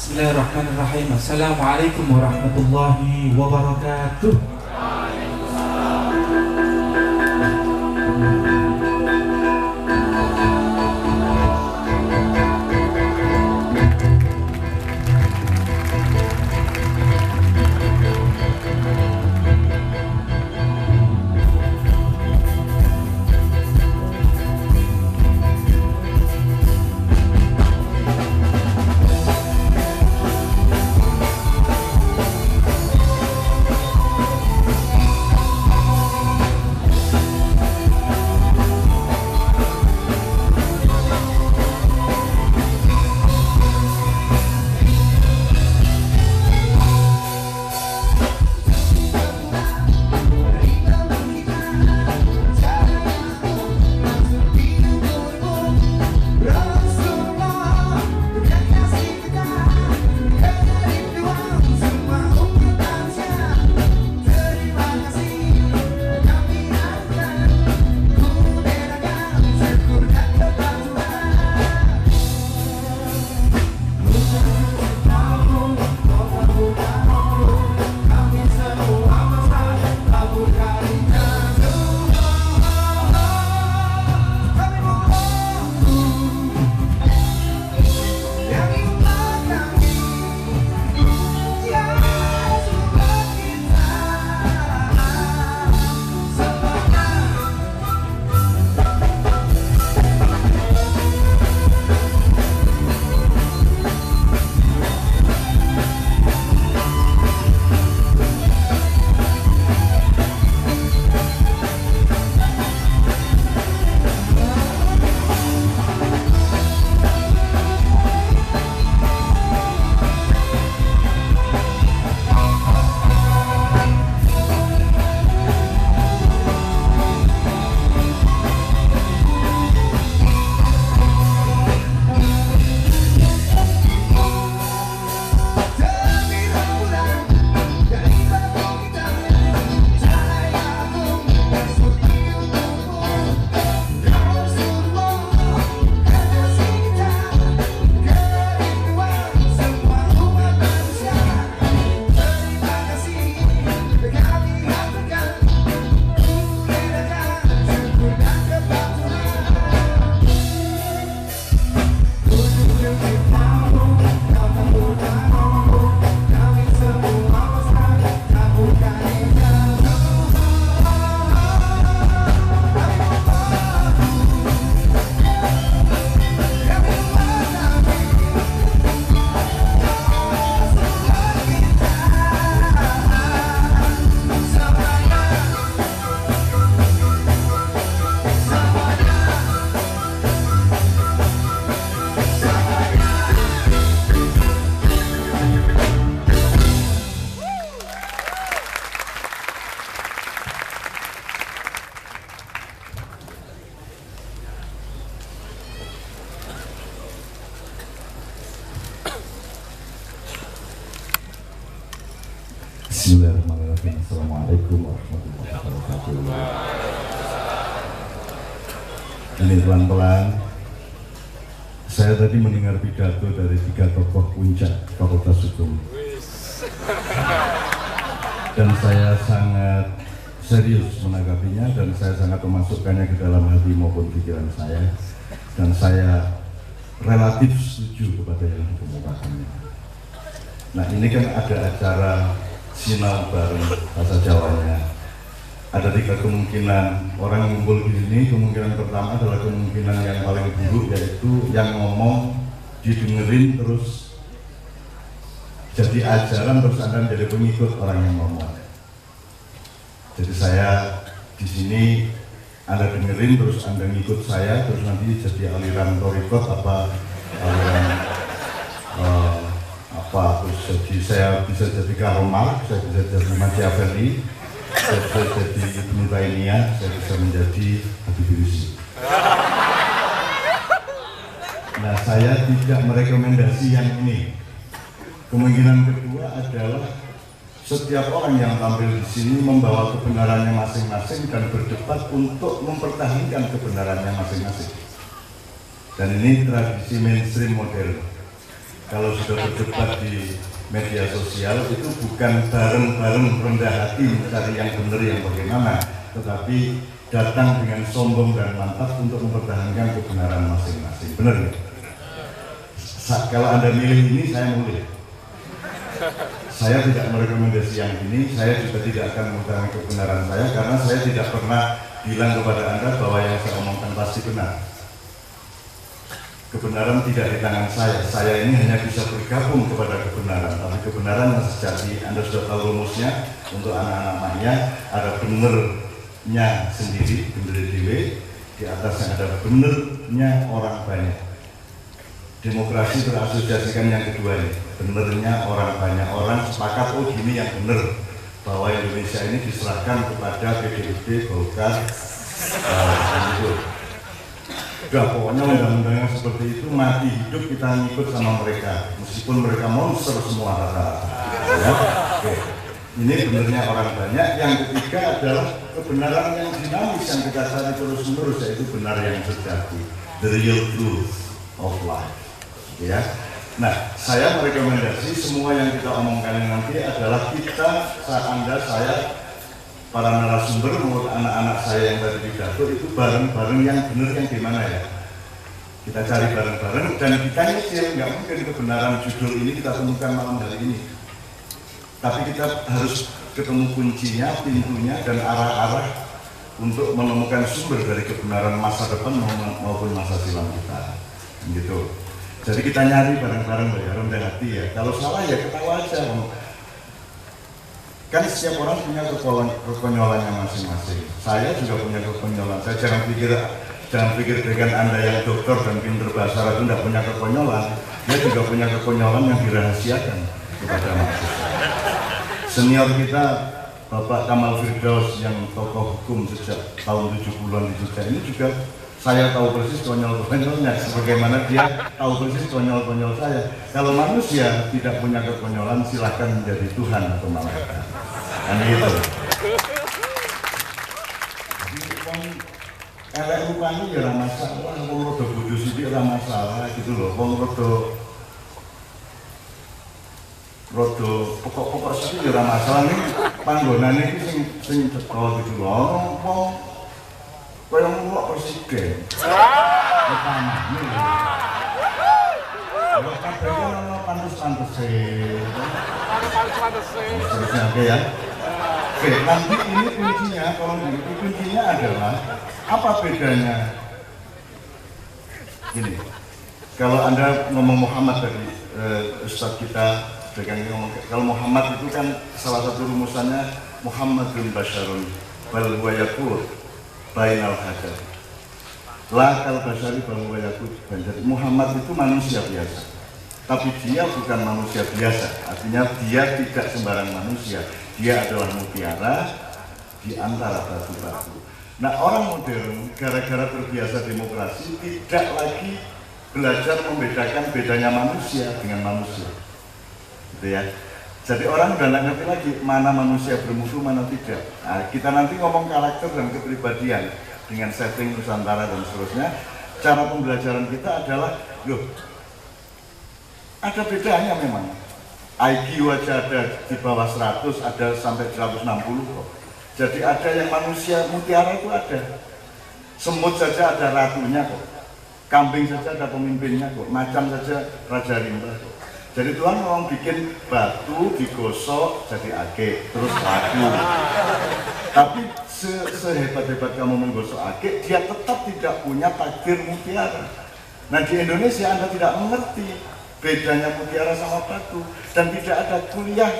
Bismillahirrahmanirrahim. Assalamualaikum warahmatullahi wabarakatuh. Bismillahirrahmanirrahim. Assalamualaikum warahmatullahi wabarakatuh. Ini pelan-pelan. Saya tadi mendengar pidato dari 3 tokoh puncak Fakultas Hukum. Dan saya sangat serius menanggapinya dan saya sangat memasukkannya ke dalam hati maupun pikiran saya. Dan saya relatif setuju kepada yang dikemukakannya. Nah, ini kan ada acara sinau bareng bahasa Jawanya. Ada 3 kemungkinan orang ngumpul di sini. Kemungkinan pertama adalah kemungkinan yang paling buruk, yaitu yang ngomong didengerin terus jadi ajaran, terus Anda menjadi pengikut orang yang ngomong. Jadi saya di sini Anda dengerin terus Anda ngikut saya, terus nanti jadi aliran torikot apa aliran terus jadi saya bisa jadi Karomah, saya bisa jadi Machiavelli, saya bisa jadi Ibnu Taimiyah, saya bisa menjadi Habib Rizik. Nah, saya tidak merekomendasi yang ini. Kemungkinan kedua adalah setiap orang yang tampil di sini membawa kebenarannya masing-masing dan berdebat untuk mempertahankan kebenarannya masing-masing. Dan ini tradisi mainstream model. kalau sudah berdebat di media sosial itu bukan bareng-bareng rendah hati mencari yang benar yang bagaimana, tetapi datang dengan sombong dan mantap untuk mempertahankan kebenaran masing-masing. Benar ya? Kalau Anda milih ini, saya mulai. Saya tidak merekomendasi yang ini, saya juga tidak akan mempertahankan kebenaran saya karena saya tidak pernah bilang kepada Anda bahwa yang saya omongkan pasti benar. Kebenaran tidak di tangan saya ini hanya bisa bergabung kepada kebenaran, tapi kebenaran yang sejati, Anda sudah tahu rumusnya, untuk anak-anak maknya, ada benernya sendiri, bener dewe, di atasnya ada benernya orang banyak. Demokrasi terasosiasikan yang kedua ini, benernya orang banyak, orang sepakat, oh gini yang bener, bahwa Indonesia ini diserahkan kepada PDIP, Golkar, itu. Udah, pokoknya undang-undangnya seperti itu, mati hidup kita ngikut sama mereka, meskipun mereka monster semua rata-rata. Ya? Oke. Ini benernya orang banyak. Yang ketiga adalah kebenaran yang dinamis yang kita cari terus-menerus, yaitu benar yang sejati, the real truth of life. Ya. Nah, saya merekomendasi semua yang kita omongkan nanti adalah kita, Anda, saya, para narasumber maupun anak-anak saya yang tadi pidato itu bareng-bareng yang benar yang gimana ya. Kita cari bareng-bareng dan kita nyicil, nggak mungkin kebenaran judul ini kita temukan malam hari ini. Tapi kita harus ketemu kuncinya, pintunya, dan arah-arah untuk menemukan sumber dari kebenaran masa depan maupun masa silam kita. Gitu. Jadi kita nyari bareng-bareng ya, rendah hati ya. Kalau salah ya ketawa aja. Kan setiap orang punya kekonyolannya masing-masing. Saya juga punya kekonyolan. Saya jangan pikir dengan Anda yang dokter dan pinter bahasa Arab itu tidak punya kekonyolan. Dia juga punya kekonyolan yang dirahasiakan kepada manusia. Senior kita Bapak Kamal Firdaus yang tokoh hukum sejak tahun 70-an di Jogja ini juga saya tahu persis konyol-konyolnya, sebagaimana dia tahu persis konyol-konyol saya. Kalau manusia tidak punya kekonyolan, silahkan menjadi Tuhan atau malaikat. Kan gitu. Jadi elek rupanya ya ora masalah, wong rada bodoh sithik ora masalah gitu loh. Wong rada pokok-pokok sithik ya ora masalah. Ning panggonane iki sing teko gitu loh. Wong kaya ngulok presiden. Pertama, ini kalau kabehnya ono pantes-pantese. Terusnya oke ya. Oke, nanti ini kuncinya, kalau begitu kuncinya adalah apa bedanya? Gini, kalau Anda ngomong Muhammad tadi, Ustadz kita ngomong, kalau Muhammad itu kan salah satu rumusannya Muhammadun Basyarun bal huwa yaqul bainal hadar. La kal basyari bal huwa yaqul banjari. Muhammad itu manusia biasa. Tapi dia bukan manusia biasa, artinya dia tidak sembarang manusia. Dia adalah mutiara di antara batu-batu. Nah, orang modern gara-gara terbiasa demokrasi tidak lagi belajar membedakan bedanya manusia dengan manusia. Gitu ya. Jadi orang udah nggak ngerti lagi mana manusia bermutu, mana tidak. Nah, kita nanti ngomong karakter dan kepribadian dengan setting Nusantara dan seterusnya. Cara pembelajaran kita adalah, loh, ada bedanya memang. IQ aja ada di bawah 100, ada sampai 160 kok. Jadi ada yang manusia mutiara itu ada. Semut saja ada ratunya kok. Kambing saja ada pemimpinnya kok. Macan saja raja rimba kok. Jadi Tuhan mau bikin batu digosok jadi ake, terus laku. Tapi sehebat-hebat kamu menggosok ake, dia tetap tidak punya takdir mutiara. Nah, di Indonesia Anda tidak mengerti bedanya mutiara sama batu, dan tidak ada kuliah,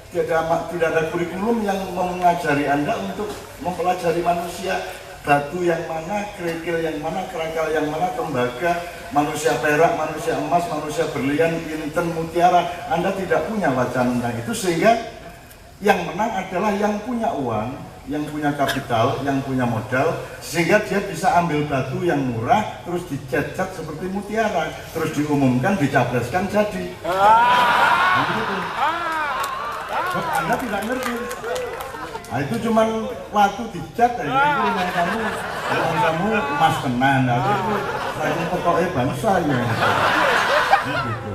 tidak ada kurikulum yang mengajari Anda untuk mempelajari manusia. Batu yang mana, kerikil yang mana, kerangkal yang mana, tembaga, manusia perak, manusia emas, manusia berlian, inten, mutiara. Anda tidak punya wacana tentang itu, sehingga yang menang adalah yang punya uang, yang punya kapital, yang punya modal, sehingga dia bisa ambil batu yang murah, terus dicat-cat seperti mutiara, terus diumumkan, dicapreskan, jadi. Nah, gitu. Anda tidak ngerti. Nah, itu cuman waktu dicat aja, itu yang kamu emas tenan, nah, itu saya pokoknya bangsa ya. Gitu.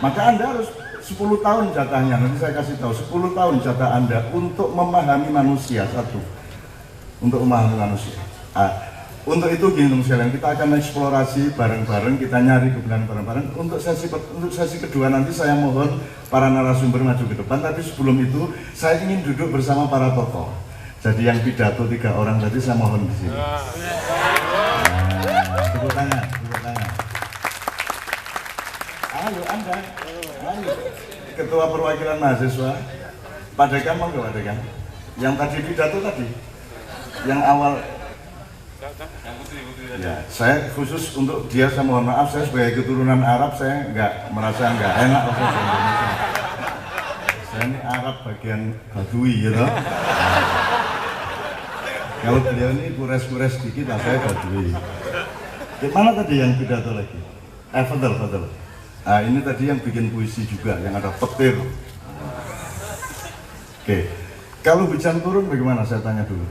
Maka Anda harus 10 tahun jatahnya, nanti saya kasih tahu 10 tahun jatah Anda untuk memahami manusia. Satu, untuk memahami manusia. Untuk itu gini sekalian, kita akan eksplorasi bareng-bareng, kita nyari kebenaran bareng-bareng. Untuk sesi kedua nanti saya mohon para narasumber maju ke depan, tapi sebelum itu saya ingin duduk bersama para tokoh. Jadi yang pidato 3 orang tadi saya mohon di sini. Tepuk tangan, tepuk tangan. Ayo Anda, ayo. Ketua Perwakilan Mahasiswa, Pak Dekan mau nggak Pak Dekan? Yang tadi pidato tadi, yang awal. Ya, saya khusus untuk dia, saya mohon maaf, saya sebagai keturunan Arab saya merasa nggak enak waktu di Indonesia. Saya ini Arab bagian Badui gitu. Kalau beliau ini kures-kures dikit, saya Badui. Gimana tadi yang pidato lagi? Betul. Nah, ini tadi yang bikin puisi juga, yang ada petir. Oke, kalau hujan turun bagaimana? Saya tanya dulu.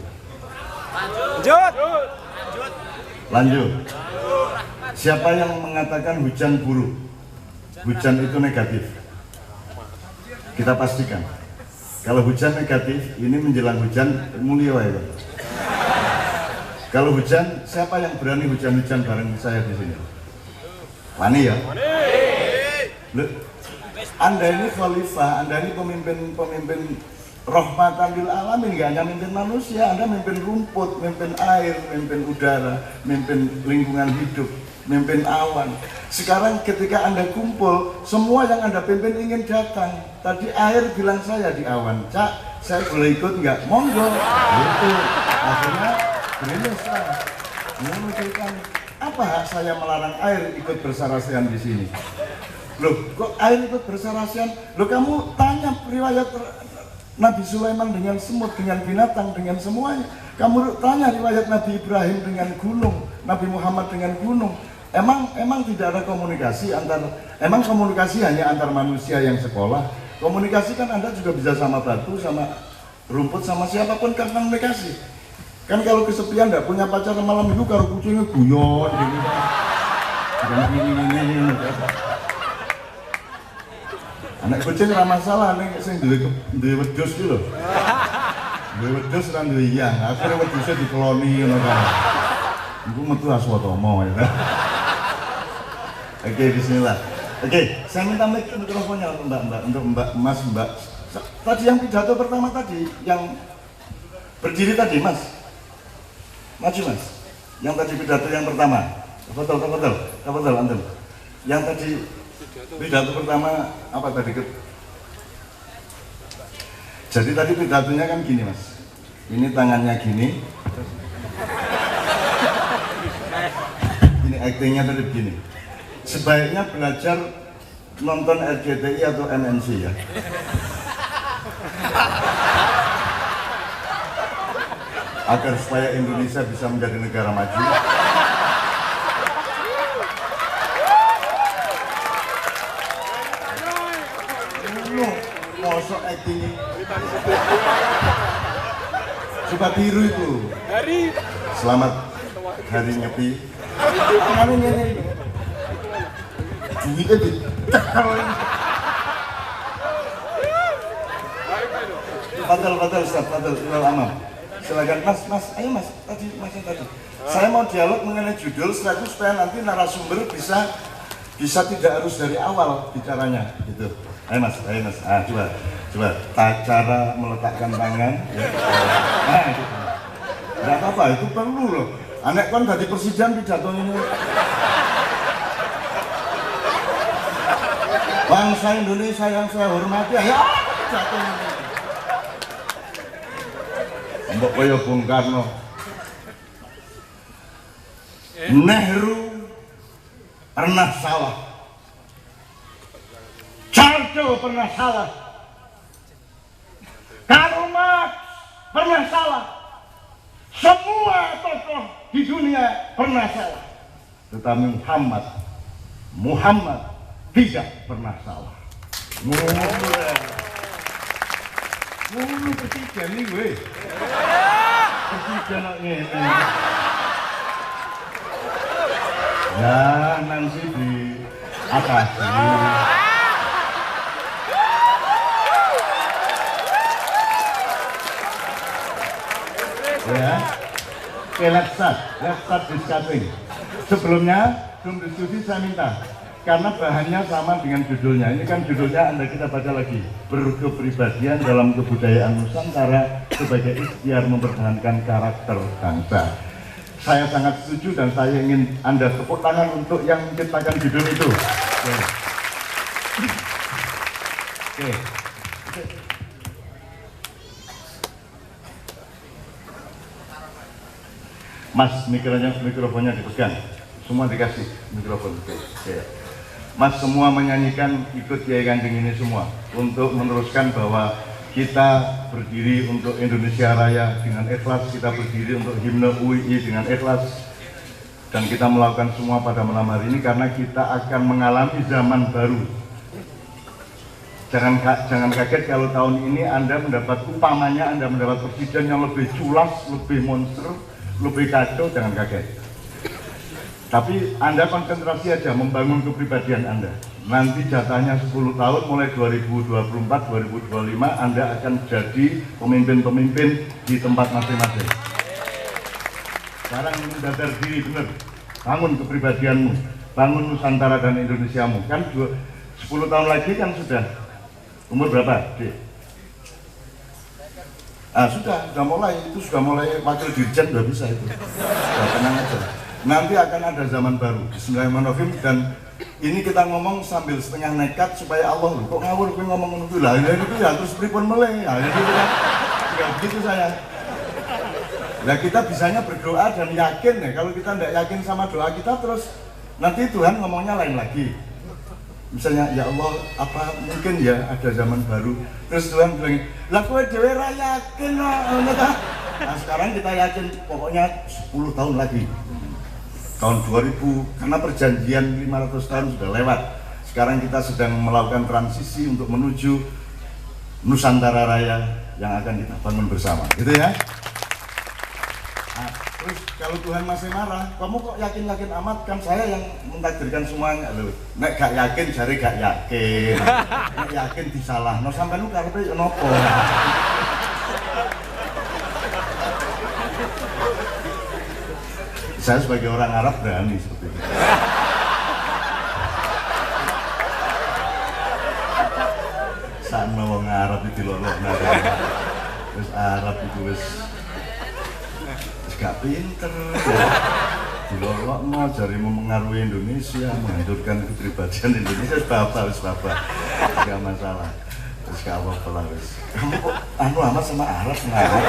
Lanjut. Siapa yang mengatakan hujan buruk? Hujan itu negatif. Kita pastikan. Kalau hujan negatif, ini menjelang hujan mulia ya. Kalau hujan, siapa yang berani hujan-hujan bareng saya di sini? Wani ya? Loh, Anda ini khalifah, Anda ini pemimpin rahmatan lil alamin, nggak hanya mimpin manusia, Anda mimpin rumput, mimpin air, mimpin udara, mimpin lingkungan hidup, mimpin awan. Sekarang ketika Anda kumpul, semua yang Anda pimpin ingin datang. Tadi air bilang saya di awan, Cak, saya boleh ikut nggak? Monggo. Itu akhirnya gerimis lah. Menunjukkan apa hak saya melarang air ikut bersarasian di sini? Loh, kok air ikut bersarasian? Loh, kamu tanya riwayat Nabi Sulaiman dengan semut, dengan binatang, dengan semuanya. Kamu tanya riwayat Nabi Ibrahim dengan gunung, Nabi Muhammad dengan gunung. Emang tidak ada komunikasi emang komunikasi hanya antar manusia yang sekolah. Komunikasi kan Anda juga bisa sama batu, sama rumput, sama siapapun kan komunikasi. Kan kalau kesepian nggak punya pacar malam minggu, karo kucingnya guyon gitu. Ini. Anak kucing ora masalah, ning sing duwe wedhus ki lho. Duwe wedhus lan duwe iyang, akhire wedhuse dikeloni ngono kan. Iku metu Aswatama ya. Oke, bismillah. Oke, saya minta mikrofonnya untuk Mbak Mas. Tadi yang pidato pertama tadi, yang berdiri tadi, Mas. Maju, Mas. Yang tadi pidato yang pertama. Betul, antum. Yang tadi pidato pertama apa tadi? Jadi tadi pidatonya kan gini Mas, ini tangannya gini, ini actingnya tadi begini. Sebaiknya belajar nonton RCTI atau MNC ya. Agar supaya Indonesia bisa menjadi negara maju. Mosok acting coba tiru itu. Selamat hari Nyepi. Duitnya dicekal. Fadal Ustaz, Fadal Amam. Silakan Mas, ayo Mas, tadi. Saya mau dialog mengenai judul setelah itu supaya nanti narasumber bisa tidak harus dari awal bicaranya gitu. Ayo mas. Coba cara meletakkan tangan ya. Nah, gitu. Nggak apa-apa, itu perlu loh. Anak kan dari Persijam pidato ini. Bangsa Indonesia yang saya hormati, ya pidato ini. Mbok kaya Bung Karno. Nehru pernah salah. Churchill pernah salah. Karl Marx pernah salah. Semua tokoh di dunia pernah salah. Tetapi Muhammad tidak pernah salah. Ngono ketiga nih gue. Ketiga ini. Ya nanti di atas. Ya. Oke, let's start discussing. Sebelumnya, sebelum diskusi saya minta, karena bahannya sama dengan judulnya. Ini kan judulnya Anda kita baca lagi, berkepribadian dalam kebudayaan Nusantara sebagai ikhtiar mempertahankan karakter bangsa. Saya sangat setuju dan saya ingin Anda tepuk tangan untuk yang menciptakan judul itu. Oke. Mas, mikrofonnya dipegang. Semua dikasih mikrofon. Oke. Mas semua menyanyikan ikut Kiai Kanjeng ini semua untuk meneruskan bahwa kita berdiri untuk Indonesia Raya dengan ikhlas, kita berdiri untuk himne UII dengan ikhlas, dan kita melakukan semua pada malam hari ini karena kita akan mengalami zaman baru. Jangan kaget kalau tahun ini Anda mendapat presiden yang lebih culas, lebih monster, lebih kacau, jangan kaget. Tapi Anda konsentrasi aja membangun kepribadian Anda. Nanti jatahnya 10 tahun mulai 2024-2025 Anda akan jadi pemimpin-pemimpin di tempat masing-masing. Sekarang mendatar diri benar, bangun kepribadianmu, bangun Nusantara dan Indonesiamu. Kan 10 tahun lagi kan sudah umur berapa? Sudah mulai wakil dirjen sudah bisa itu. Sudah tenang aja. Nanti akan ada zaman baru. Bismillahirrahmanirrahim. Dan ini kita ngomong sambil setengah nekat supaya Allah kok ngawur gue ngomong ngono lah. Itu ya terus pripun meleh. Ya itu kan. Enggak begitu saya. Nah kita bisanya berdoa dan yakin ya. Kalau kita tidak yakin sama doa kita terus nanti Tuhan ngomongnya lain lagi. Misalnya ya Allah apa mungkin ya ada zaman baru. Terus Tuhan bilang, "Lah kowe dhewe ra yakin ngono ta?" Nah, sekarang kita yakin pokoknya 10 tahun lagi. Tahun 2000 karena perjanjian 500 tahun sudah lewat. Sekarang kita sedang melakukan transisi untuk menuju Nusantara Raya yang akan kita bangun bersama. Gitu ya. Nah, terus kalau Tuhan masih marah, kamu kok yakin-yakin amat? Kan saya yang mentakdirkan semuanya loh. Nek gak yakin jare gak yakin. Nek yakin disalahno sampean karepe yo nopo. Saya sebagai orang Arab berani seperti itu. Sama orang Arab itu dilolokna. Terus Arab itu wis gak pinter. Dilolokno jarimu mengaruhi Indonesia, menghancurkan kepribadian Indonesia. Wis bapak. Gak masalah. Terus gak apa-apa lah wis. Kamu kok amat sama Arab ngarep?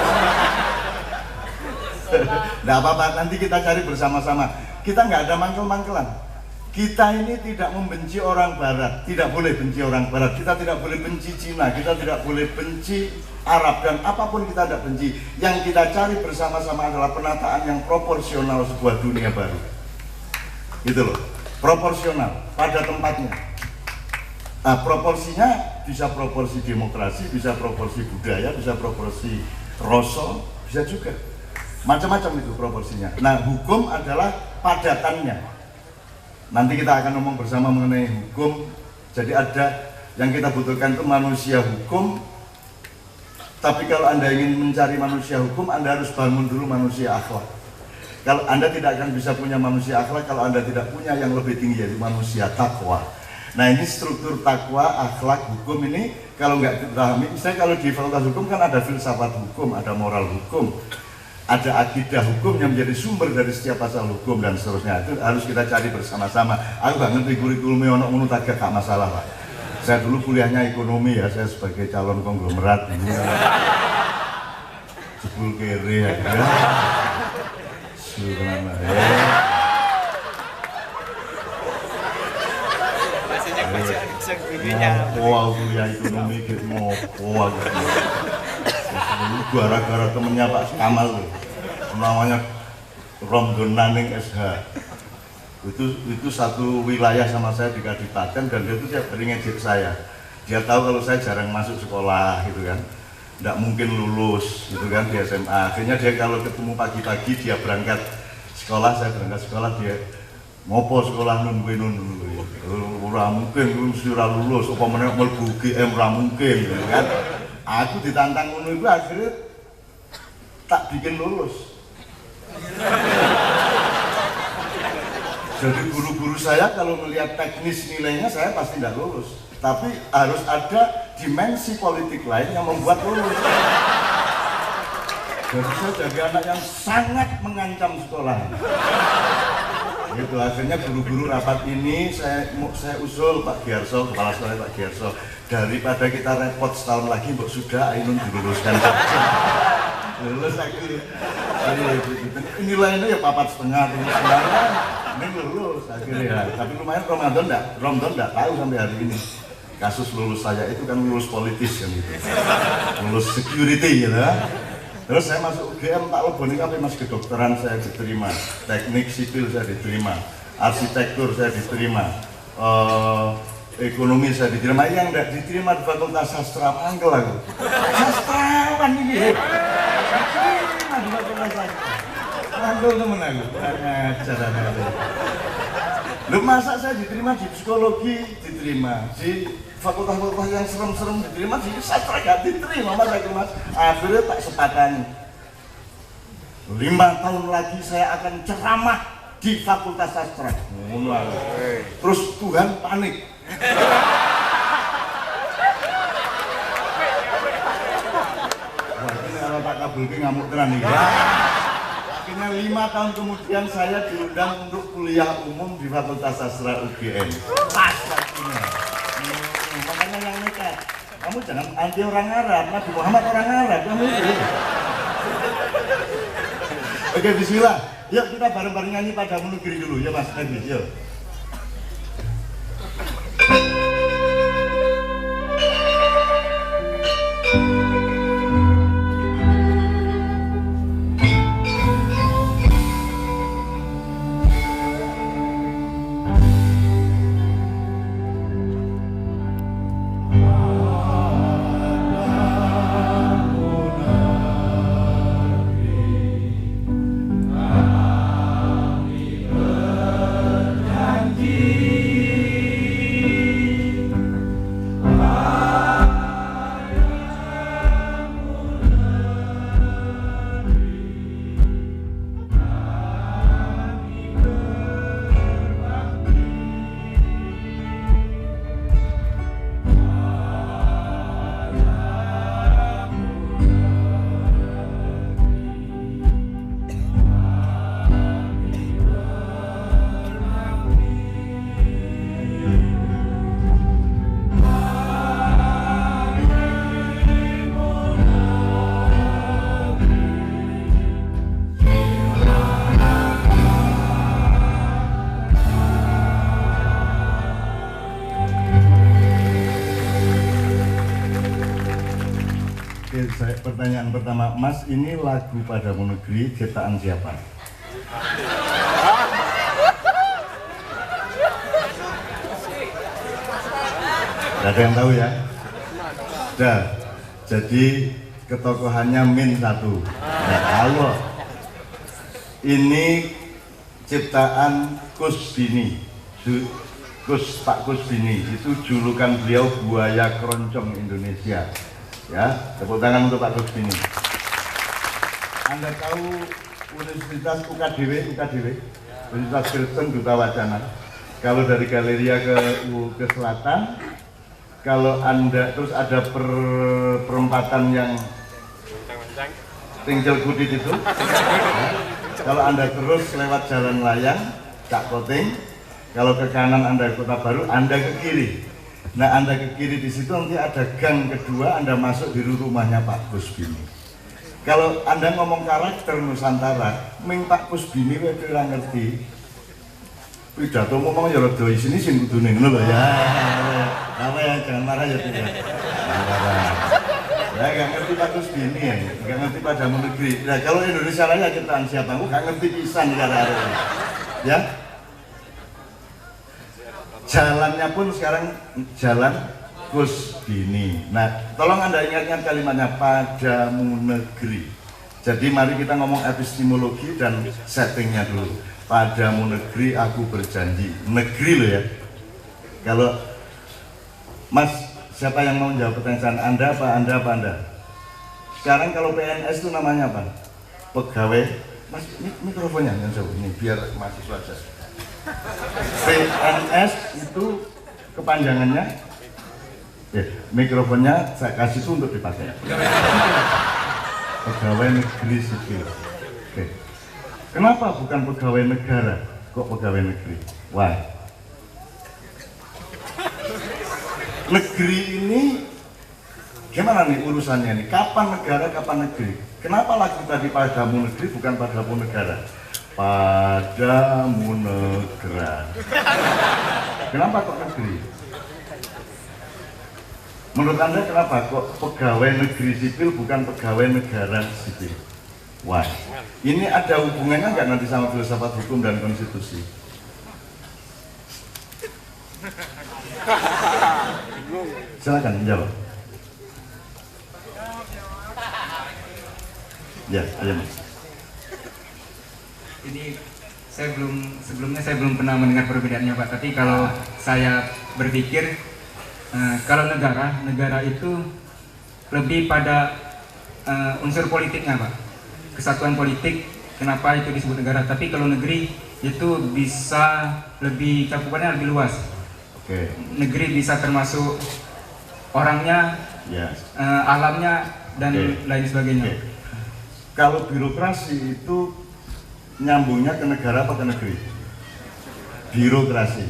Nggak apa-apa, nanti kita cari bersama-sama. Kita nggak ada mangkel-mangkelan. Kita ini tidak membenci orang Barat, tidak boleh benci orang Barat. Kita tidak boleh benci Cina, kita tidak boleh benci Arab, dan apapun kita tidak benci. Yang kita cari bersama-sama adalah penataan yang proporsional sebuah dunia baru. Gitu loh, proporsional pada tempatnya. Nah, proporsinya bisa proporsi demokrasi, bisa proporsi budaya, bisa proporsi rasa, bisa juga. Macam-macam itu proporsinya. Nah, hukum adalah padatannya. Nanti kita akan ngomong bersama mengenai hukum. Jadi ada yang kita butuhkan itu manusia hukum. Tapi kalau Anda ingin mencari manusia hukum, Anda harus bangun dulu manusia akhlak. Kalau Anda tidak akan bisa punya manusia akhlak kalau Anda tidak punya yang lebih tinggi, yaitu manusia takwa. Nah, ini struktur takwa, akhlak, hukum ini kalau nggak dipahami, misalnya kalau di fakultas hukum kan ada filsafat hukum, ada moral hukum, ada akidah hukum yang menjadi sumber dari setiap pasal hukum dan seterusnya. Itu harus kita cari bersama-sama. Aku gak ngerti kurikulumnya ono ngono tak gak masalah lah. Saya dulu kuliahnya ekonomi ya, saya sebagai calon konglomerat ini. Jebul kere ya. Subhanallah. Wah, kuliah ekonomi gitu ngopo aku. Gara-gara temennya Pak Kamal loh, namanya Romdonaning SH. Itu satu wilayah sama saya di Kadipaten, dan dia itu tiap hari ngejek saya. Dia tahu kalau saya jarang masuk sekolah gitu kan, tidak mungkin lulus gitu kan di SMA. Akhirnya dia kalau ketemu pagi-pagi dia berangkat sekolah, saya berangkat sekolah, dia ngopo sekolah nun ora mungkin lu ora lulus apa meneh mlebu UGM ora mungkin gitu kan. Aku ditantang ngono iku akhirnya tak bikin lulus. Jadi guru-guru saya kalau melihat teknis nilainya saya pasti tidak lulus. Tapi harus ada dimensi politik lain yang membuat lulus. Jadi saya jadi anak yang sangat mengancam sekolah. Gitu, akhirnya guru-guru rapat ini saya usul Pak Giarso, kepala sekolah Pak Giarso, daripada kita repot setahun lagi, Mbok sudah Ainun diluluskan saja. Lulus lagi. Ini lainnya ya 4,5 ini lulus akhirnya. Tapi lumayan Ramadan enggak tahu sampai hari ini. Kasus lulus saya itu kan lulus politis kan gitu. Lulus security gitu. Terus saya masuk UGM tak leboni sampai mas kedokteran saya diterima, teknik sipil saya diterima, arsitektur saya diterima, ekonomi saya diterima. Yang tidak diterima di Fakultas Sastra mangkel aku. Sastrawan ini. Diterima di Fakultas Sastra. Mangkel temen aku. Ajaran aku. Lu masa saya diterima di psikologi diterima, di fakultas-fakultas yang serem-serem diterima, di sastra gak diterima mas aku mas. Akhirnya tak sepakani 5 tahun lagi saya akan ceramah di Fakultas Sastra. Terus Tuhan panik. Wah ini kalau tak kabulkan ngamuk tenan nih ya. Akhirnya 5 tahun kemudian saya diundang untuk kuliah umum di Fakultas Sastra UGM. Pas waktunya. Makanya yang nekat, kamu jangan anti orang Arab, Nabi Muhammad orang Arab, kamu itu. Oke, bismillah. Yuk kita bareng-bareng nyanyi Padamu Negeri dulu ya Mas Nabi, yuk. Pertanyaan pertama, Mas, ini lagu Padamu Negeri ciptaan siapa? Gak ada yang tahu ya? Sudah, jadi ketokohannya Min 1. Nah, kalau ini ciptaan Kus Bini, Pak Kus Bini, itu julukan beliau buaya keroncong Indonesia. Ya, tepuk tangan untuk Pak Kus Bini. Anda tahu Universitas UKDW, Universitas Kristen Duta Wacana. Kalau dari Galeria ke selatan, kalau Anda terus ada perempatan yang Tinggal Kudit itu. Ya, kalau Anda terus lewat Jalan Layang, Cak Koting, kalau ke kanan Anda Kota Baru, Anda ke kiri. Nah, Anda ke kiri di situ nanti ada gang kedua, Anda masuk di rumahnya Pak Kus Bini. Kalau Anda ngomong karakter Nusantara, ming Pak Kus Bini kowe ora ngerti. Pidato ngomong ya rada isine sing kudune ngono lho ya. Apa ya, jangan marah ya tidak. Ya nggak ngerti Pak Kus Bini ya, nggak ngerti Padamu Negeri. Nah, kalau Indonesia Raya ciptaan siapa? Aku nggak ngerti pisan di negara ini. Ya. Jalannya pun sekarang jalan Kus Bini. Nah, tolong Anda ingat-ingat kalimatnya Padamu Negeri. Jadi mari kita ngomong epistemologi dan settingnya dulu. Padamu negeri aku berjanji. Negeri loh ya. Kalau Mas, siapa yang mau jawab pertanyaan Anda apa Anda? Sekarang kalau PNS itu namanya apa? pegawai, mas mikrofonnya yang jauh ini biar mahasiswa aja. PNS itu kepanjangannya, ya, mikrofonnya saya kasih itu untuk dipakai. Pegawai negeri sipil. Oke. Kenapa bukan pegawai negara? Kok pegawai negeri? Why? Negeri ini gimana nih urusannya nih? Kapan negara, kapan negeri? Kenapa lagu tadi padamu negeri bukan padamu negara? Padamu negara. Kenapa kok negeri? Menurut Anda kenapa kok pegawai negeri sipil bukan pegawai negara sipil? Why? Ini ada hubungannya nggak nanti sama filsafat hukum dan konstitusi? Silakan menjawab. Ya, ayo Mas. Ini sebelumnya saya belum pernah mendengar perbedaannya Pak. Tapi kalau saya berpikir kalau negara itu lebih pada unsur politiknya Pak, kesatuan politik. Kenapa itu disebut negara? Tapi kalau negeri itu bisa lebih cakupannya lebih luas. Oke. Negeri bisa termasuk orangnya, alamnya dan lain sebagainya. Kalau birokrasi itu nyambungnya ke negara apa ke negeri? Birokrasi.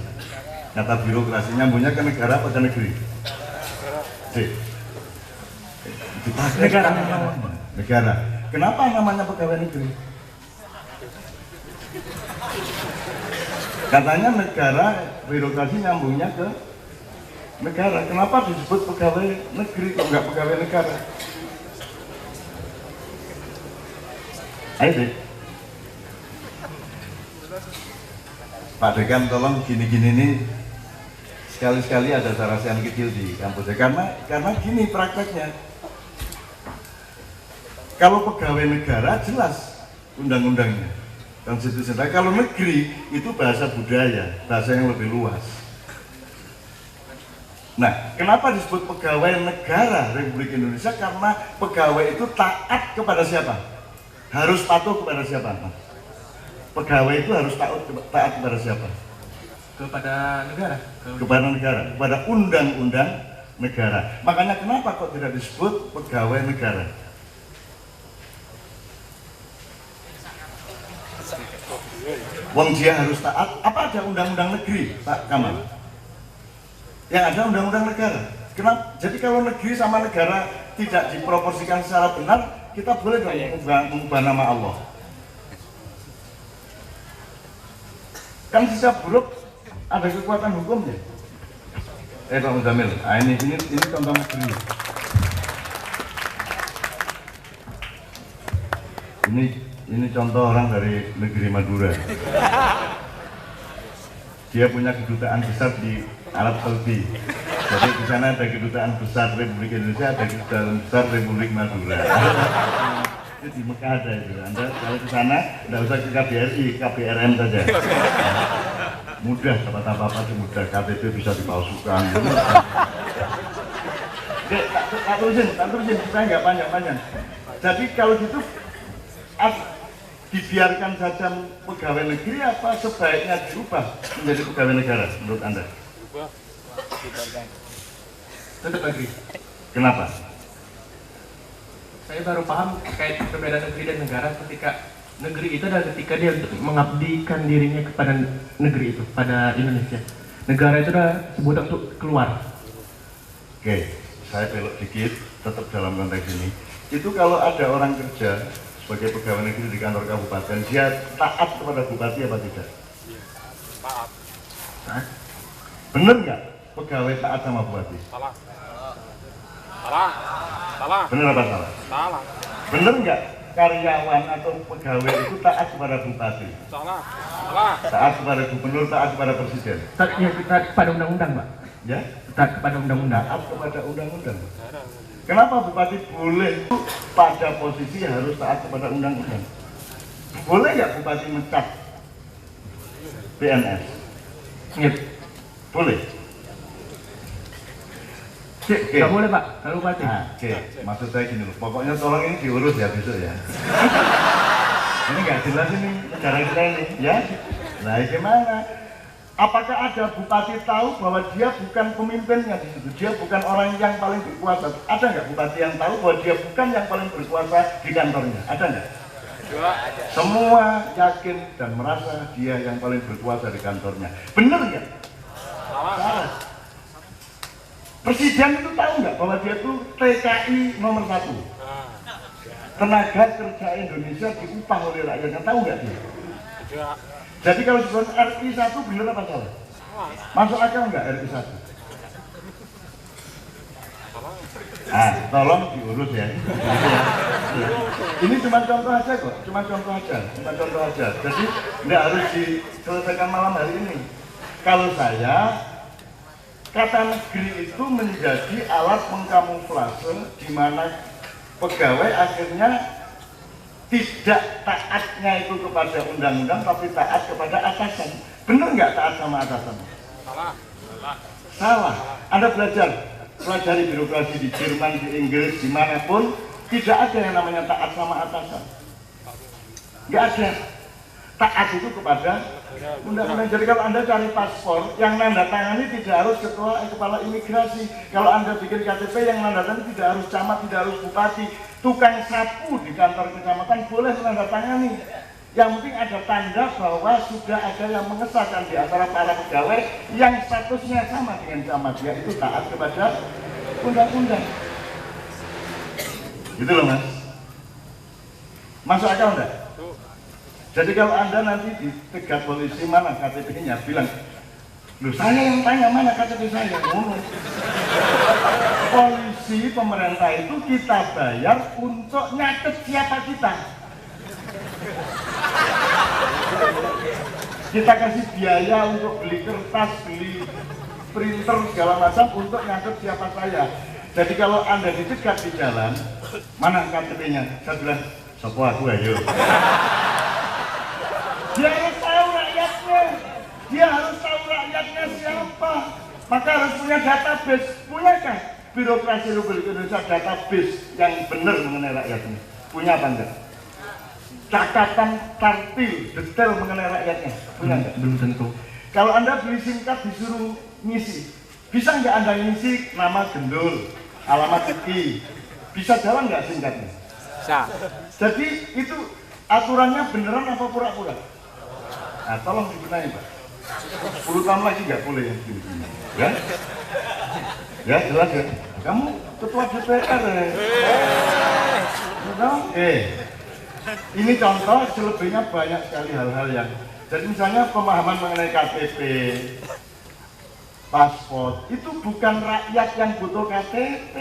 Kata birokrasi nyambungnya ke negara apa ke negeri? Negara. Negara. Kenapa namanya pegawai negeri? Katanya negara, birokrasi nyambungnya ke negara. Kenapa disebut pegawai negeri kok nggak pegawai negara? Ayo deh. Pak Dekan tolong gini-gini nih sekali-sekali ada sarasian kecil di kampus ya. Karena gini prakteknya. Kalau pegawai negara jelas undang-undangnya, konstitusi. Kalau negeri itu bahasa budaya, bahasa yang lebih luas. Nah, kenapa disebut pegawai negara Republik Indonesia? Karena pegawai itu taat kepada siapa? Harus patuh kepada siapa? Pegawai itu harus taat kepada siapa? Kepada negara. Kepada negara, kepada undang-undang negara. Makanya kenapa kok tidak disebut pegawai negara? Wong dia harus taat. Apa ada undang-undang negeri, Pak Kamal? Yang ada undang-undang negara. Kenapa? Jadi kalau negeri sama negara tidak diproporsikan secara benar, kita boleh dong mengubah nama Allah. Kan sisa buruk ada kekuatan hukumnya. Pak Muzamil, ini contoh negeri. Ini contoh orang dari negeri Madura. Dia punya kedutaan besar di Arab Saudi. Jadi di sana ada kedutaan besar Republik Indonesia, ada kedutaan besar Republik Madura. Itu di Mekah ada itu. Anda kalau ke sana tidak usah ke KBRI, KBRM saja. Mudah, dapat apa-apa sih mudah. KTP bisa dipalsukan. Oke, tak terusin, saya nggak panjang-panjang. Jadi kalau gitu dibiarkan saja pegawai negeri apa sebaiknya diubah menjadi pegawai negara menurut Anda? Tetap negeri. Kenapa? Saya baru paham terkait perbedaan negeri dan negara ketika negeri itu adalah ketika dia untuk mengabdikan dirinya kepada negeri itu, pada Indonesia. Negara itu adalah sebutan untuk keluar. Oke, saya belok dikit, tetap dalam konteks ini. Itu kalau ada orang kerja sebagai pegawai negeri di kantor kabupaten, dia taat kepada bupati apa tidak? Taat. Bener nggak pegawai taat sama bupati? Salah. Salah. Salah. Bener apa salah? Salah. Bener nggak karyawan atau pegawai itu taat kepada bupati? Salah. Salah. Taat kepada gubernur, taat kepada presiden? Taat kepada undang-undang, Pak. Ya? Taat kepada undang-undang. Taat kepada undang-undang. Kenapa bupati boleh pada posisi harus taat kepada undang-undang? Boleh nggak bupati mencat PNS? Iya. Boleh? Nggak boleh, Pak, kalau bupati. Nah, oke, maksud saya gini loh, pokoknya tolong ini diurus ya besok ya. Ini nggak jelas ini negara kita ini, ya. Nah, gimana? Apakah ada bupati tahu bahwa dia bukan pemimpinnya di situ? Dia bukan orang yang paling berkuasa. Ada nggak bupati yang tahu bahwa dia bukan yang paling berkuasa di kantornya? Ada nggak? Semua yakin dan merasa dia yang paling berkuasa di kantornya. Benar nggak? Salah. Presiden itu tahu nggak bahwa dia itu TKI nomor 1? Tenaga kerja Indonesia diupah oleh rakyatnya, tahu nggak dia? Jadi kalau disebut RI 1 benar apa salah? Masuk akal nggak RI 1? Ah, tolong diurus ya. Ini cuma contoh aja kok, cuma contoh aja. Jadi nggak harus diselesaikan malam hari ini. Kalau saya, kata negeri itu menjadi alat mengkamuflase di mana pegawai akhirnya tidak taatnya itu kepada undang-undang tapi taat kepada atasan. Benar nggak taat sama atasan? Salah. Anda pelajari birokrasi di Jerman, di Inggris, dimanapun tidak ada yang namanya taat sama atasan. Nggak ada. Taat itu kepada undang-undang. Jadi kalau Anda cari paspor, yang nanda tangani tidak harus kepala imigrasi. Kalau Anda bikin KTP, yang nanda tangani tidak harus camat, tidak harus bupati. Tukang sapu di kantor kecamatan boleh menandatangani. Yang penting ada tanda bahwa sudah ada yang mengesahkan di antara para pegawai yang statusnya sama dengan camat, yaitu taat kepada undang-undang. Gitu loh Mas. Masuk akal enggak? Jadi kalau Anda nanti dicegat polisi, mana KTP-nya, bilang, loh saya yang tanya mana KTP saya. Polisi pemerintah itu kita bayar untuk nyatet siapa kita. Kita kasih biaya untuk beli kertas, beli printer segala macam untuk nyatet siapa saya. Jadi kalau Anda dicegat di jalan, mana KTP-nya? Saya bilang, sopo aku ayo. Dia harus tahu rakyatnya. Dia harus tahu rakyatnya siapa. Maka harus punya database. Punyakah birokrasi Republik Indonesia database yang benar mengenai rakyatnya? Punya apa enggak? Catatan tartil detail mengenai rakyatnya? Punya enggak? Belum tentu. Kalau Anda beli singkat disuruh ngisi, bisa enggak Anda ngisi nama gendul, alamat iki? Bisa jalan enggak singkatnya? Bisa. Jadi itu aturannya beneran apa pura-pura? Nah, tolong dibenahi Pak. 10 tahun lagi nggak boleh yang gini-gini. Ya? Ya, jelas ya? Kamu ketua DPR ya? Ini contoh, selebihnya banyak sekali hal-hal yang... Jadi misalnya pemahaman mengenai KTP, paspor, itu bukan rakyat yang butuh KTP.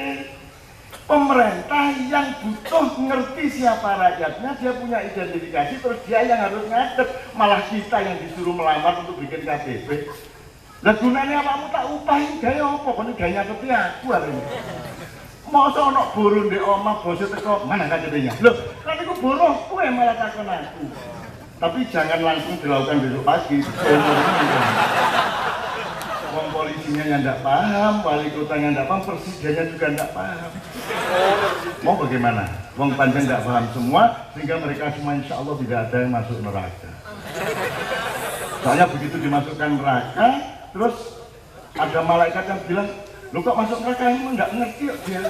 Pemerintah yang butuh ngerti siapa rakyatnya, dia punya identifikasi, terus dia yang harus ngadep. Malah kita yang disuruh melamar untuk bikin KTP. Lah gunanya kamu tak upahin gaya apa? Ini gaya ngerti aku hari ini. Masa ono burung di omah bosnya teko, mana KTP-nya? Loh, kan itu buruh, gue malah takon aku. Tapi jangan langsung dilakukan besok pagi. Wong polisinya yang tidak paham, wali kotanya tidak paham, presidennya juga tidak paham. Mau bagaimana? Wong panjang tidak paham semua, sehingga mereka semua insya Allah tidak ada yang masuk neraka. Soalnya begitu dimasukkan neraka, terus ada malaikat yang bilang, lu kok masuk neraka? Emang nggak ngerti kok dia.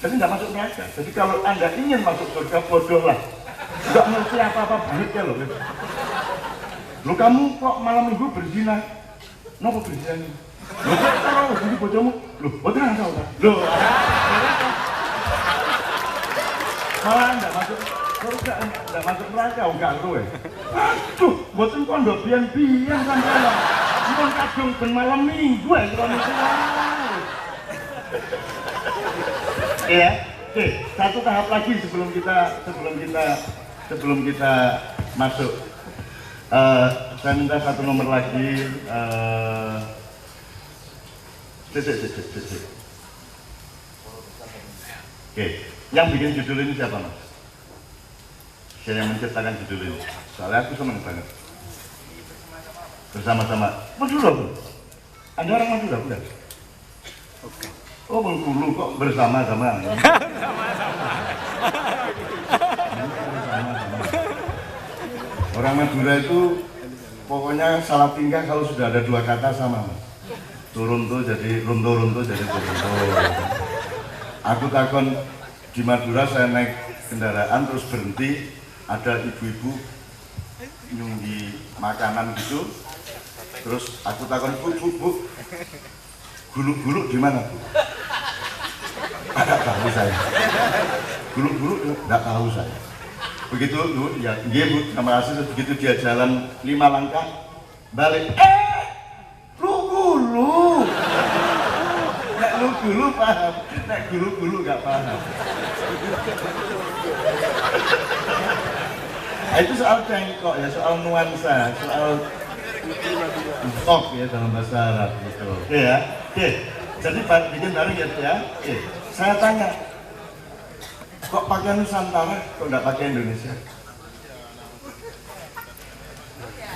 Jadi nggak masuk neraka. Jadi kalau Anda ingin masuk surga, bodoh lah. Nggak ngerti apa-apa balik ya loh. Lu kamu kok malam minggu berzina? Nopo berzina? Lu kok tahu jadi bodohmu? Lu bodoh nggak tahu kan? Lu malah nggak masuk surga, nggak masuk neraka, nggak ruwe. Aduh, boten kondo bian-bian sampeyan. Mun kadung ben malam minggu ya kira ya. Oke, satu tahap lagi sebelum kita masuk. Saya minta satu nomor lagi. Oke, yang bikin judul ini siapa Mas? Saya yang menciptakan judul ini. Soalnya aku senang banget. Bersama-sama. Madura Bu? Anda orang Madura bukan? Oke. Oh Bengkulu kok bersama-sama. Orang Madura itu pokoknya salah tingkah kalau sudah ada dua kata sama, Mas. Turunto jadi runto jadi turunto. Aku takon di Madura, saya naik kendaraan terus berhenti, ada ibu-ibu nyunggi makanan gitu, terus aku takon, bu, guluk-guluk di mana, Bu? Tidak tahu saya. Guluk-guluk tidak tahu saya. Begitu, Bu, ya, Bu, terima kasih. Begitu dia jalan 5 langkah, balik. Lu guluk. Nek lu guluk paham, nek guluk-guluk nggak paham. Nah, itu soal cengkok ya, soal nuansa, soal tok ya dalam bahasa Arab gitu. Oke ya, oke. Jadi bikin bareng gitu ya. Oke. Saya tanya, kok pakai Nusantara, kok nggak pakai Indonesia?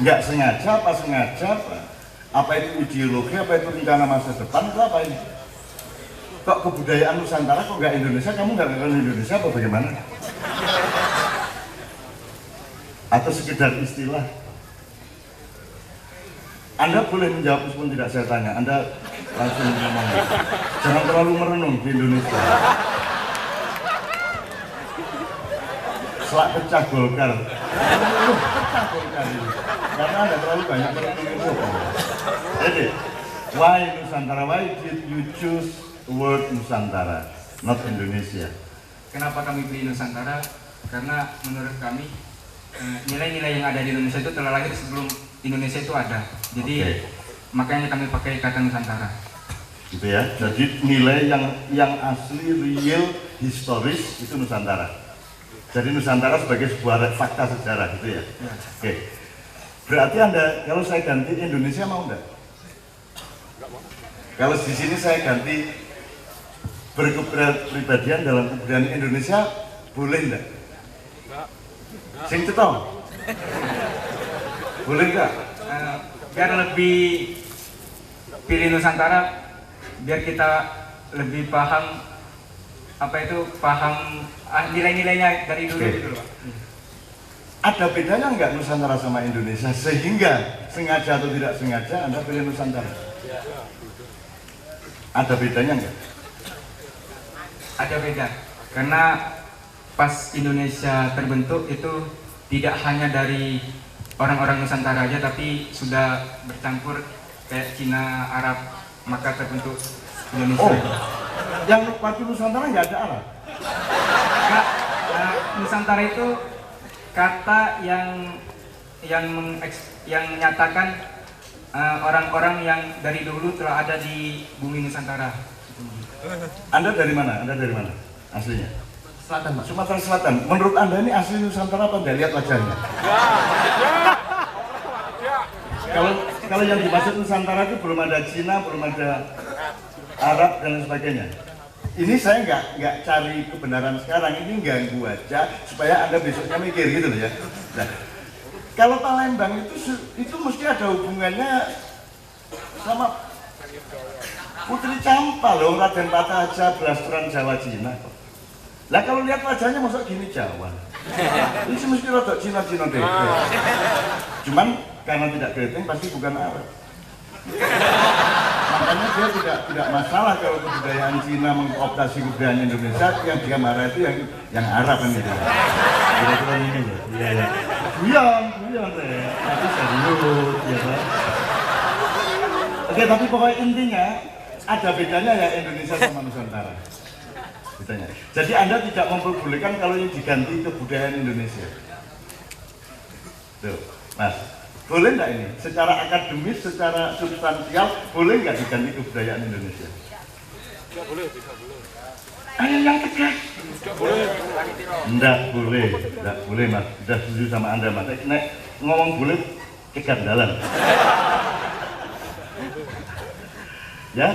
Nggak sengaja apa sengaja? Apa itu ideologi? Apa itu rencana masa depan? Itu apa ini? Kok kebudayaan Nusantara kok nggak Indonesia? Kamu nggak kenal Indonesia apa bagaimana? Atau sekedar istilah? Anda boleh menjawab meskipun tidak saya tanya. Anda langsung ngomong. Jangan terlalu merenung di Indonesia. Selak pecah Golkar. Pecah Golkar ini. Karena Anda terlalu banyak merenung itu. Jadi, why Nusantara? Why did you choose word Nusantara, not Indonesia? Kenapa kami pilih Nusantara? Karena menurut kami nilai-nilai yang ada di Indonesia itu telah lahir sebelum Indonesia itu ada. Jadi makanya kami pakai kata Nusantara. Gitu ya. Jadi nilai yang asli, real, historis itu Nusantara. Jadi Nusantara sebagai sebuah fakta sejarah gitu ya. Oke. Berarti Anda kalau saya ganti Indonesia mau enggak? Kalau di sini saya ganti berkepribadian dalam kebudayaan Indonesia boleh enggak? Sing cetong. Boleh enggak? Biar lebih pilih Nusantara, biar kita lebih paham nilai-nilainya dari dulu gitu loh. Ada bedanya enggak Nusantara sama Indonesia sehingga sengaja atau tidak sengaja Anda pilih Nusantara? Ada bedanya enggak? Ada beda, karena pas Indonesia terbentuk itu tidak hanya dari orang-orang Nusantara aja, tapi sudah bercampur kayak Cina, Arab, maka terbentuk Indonesia. Oh, yang waktu Nusantara nggak ada Arab? Enggak, Nusantara itu kata yang menyatakan orang-orang yang dari dulu telah ada di bumi Nusantara. Anda dari mana? Anda dari mana? Aslinya? Selatan, Pak. Sumatera Selatan. Menurut Anda ini asli Nusantara apa enggak? Lihat wajahnya. Kalau yang dimaksud Nusantara itu belum ada Cina, belum ada Arab dan sebagainya. Ini saya nggak cari kebenaran sekarang, ini ganggu aja supaya Anda besoknya mikir gitu loh ya. Nah, kalau Palembang itu mesti ada hubungannya sama Putri Campa loh, Raden Patah aja blasteran Jawa Cina. Lah kalau lihat wajahnya masuk gini Jawa. Ini mesti rodok Cina-Cina deh. Cuman karena tidak keriting pasti bukan Arab. Makanya dia tidak masalah kalau kebudayaan Cina mengoptasi kebudayaan Indonesia, yang dia marah itu yang Arab kan gitu. Kira-kira ini loh. Iya ya. Guyon deh. Tapi serius ya kan. Oke, tapi pokoknya intinya ada bedanya ya Indonesia sama Nusantara. Bedanya. Jadi Anda tidak memperbolehkan kalau ini diganti kebudayaan Indonesia. Tuh, Mas. Boleh nggak ini? Secara akademis, secara substansial, boleh nggak diganti kebudayaan Indonesia? Tidak boleh, tidak boleh. Ayo yang tegas. Tidak boleh. Tidak boleh Mas. Sudah setuju sama Anda Mas. Nek ngomong boleh, kegandalan. Ya.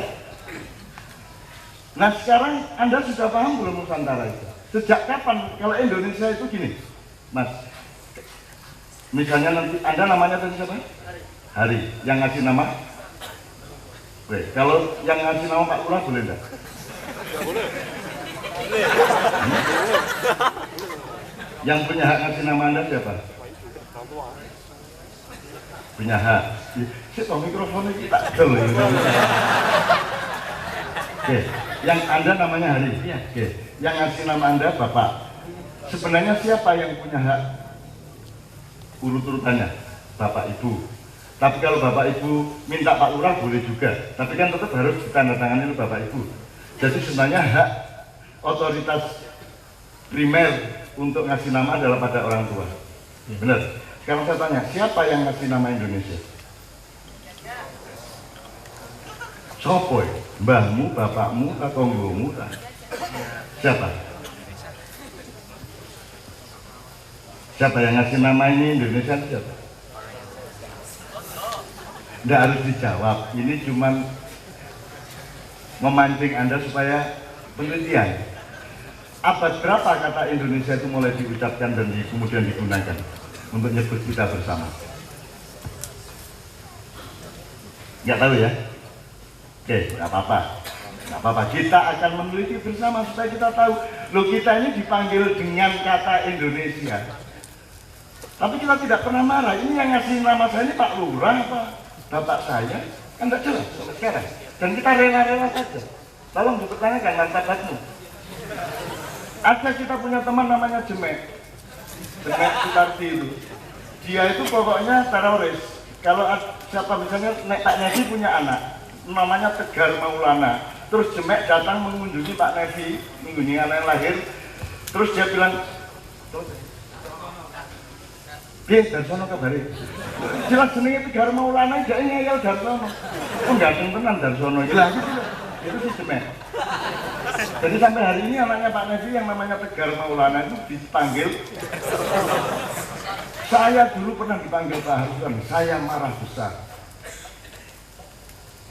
Nah sekarang Anda sudah paham belum Nusantara itu? Sejak kapan? Kalau Indonesia itu gini, Mas. Misalnya nanti Anda namanya tadi siapa? Hari. Yang ngasih nama? Oke. Kalau yang ngasih nama Pak Lurah boleh enggak? Tidak boleh. Yang punya hak ngasih nama Anda siapa? Punya hak. Sik mikrofonnya kita dol. Oke, yang Anda namanya Hari. Oke, yang ngasih nama Anda Bapak. Sebenarnya siapa yang punya hak? Urut-urutannya Bapak Ibu. Tapi kalau Bapak Ibu minta Pak Lurah boleh juga. Tapi kan tetap harus ditandatangani oleh Bapak Ibu. Jadi sebenarnya hak otoritas primer untuk ngasih nama adalah pada orang tua. Benar. Sekarang saya tanya, siapa yang ngasih nama Indonesia? Sopo? Mbahmu, bapakmu, tetanggamu? Siapa? Siapa yang ngasih nama ini Indonesia? Siapa? Tidak harus dijawab. Ini cuma memancing Anda supaya penelitian. Abad berapa kata Indonesia itu mulai diucapkan dan kemudian digunakan untuk nyebut kita bersama? Nggak tahu ya? Oke, nggak apa-apa. Nggak apa-apa. Kita akan meneliti bersama supaya kita tahu. Loh, kita ini dipanggil dengan kata Indonesia. Tapi kita tidak pernah marah. Ini yang ngasih nama saya ini Pak Lurah apa Bapak saya? Kan nggak jelas sampai sekarang. Dan kita rela-rela saja. Tolong dipertanyakan martabatmu. Ada kita punya teman namanya Jemek Sutarti itu. Dia itu pokoknya teroris. Kalau siapa misalnya Pak Nevi punya anak namanya Tegar Maulana, terus Jemek datang mengunjungi Pak Nevi, mengunjungi anak yang lahir, terus dia bilang, Darsono kabari. Jelas jenenge Tegar Maulana, dia ngeyel Darsono. Oh ganteng tenan Darsono. Jelas itu si Jemek. Jadi sampai hari ini anaknya Pak Nevi yang namanya Tegar Maulana itu dipanggil. Saya dulu pernah dipanggil Pak Harun, saya marah besar.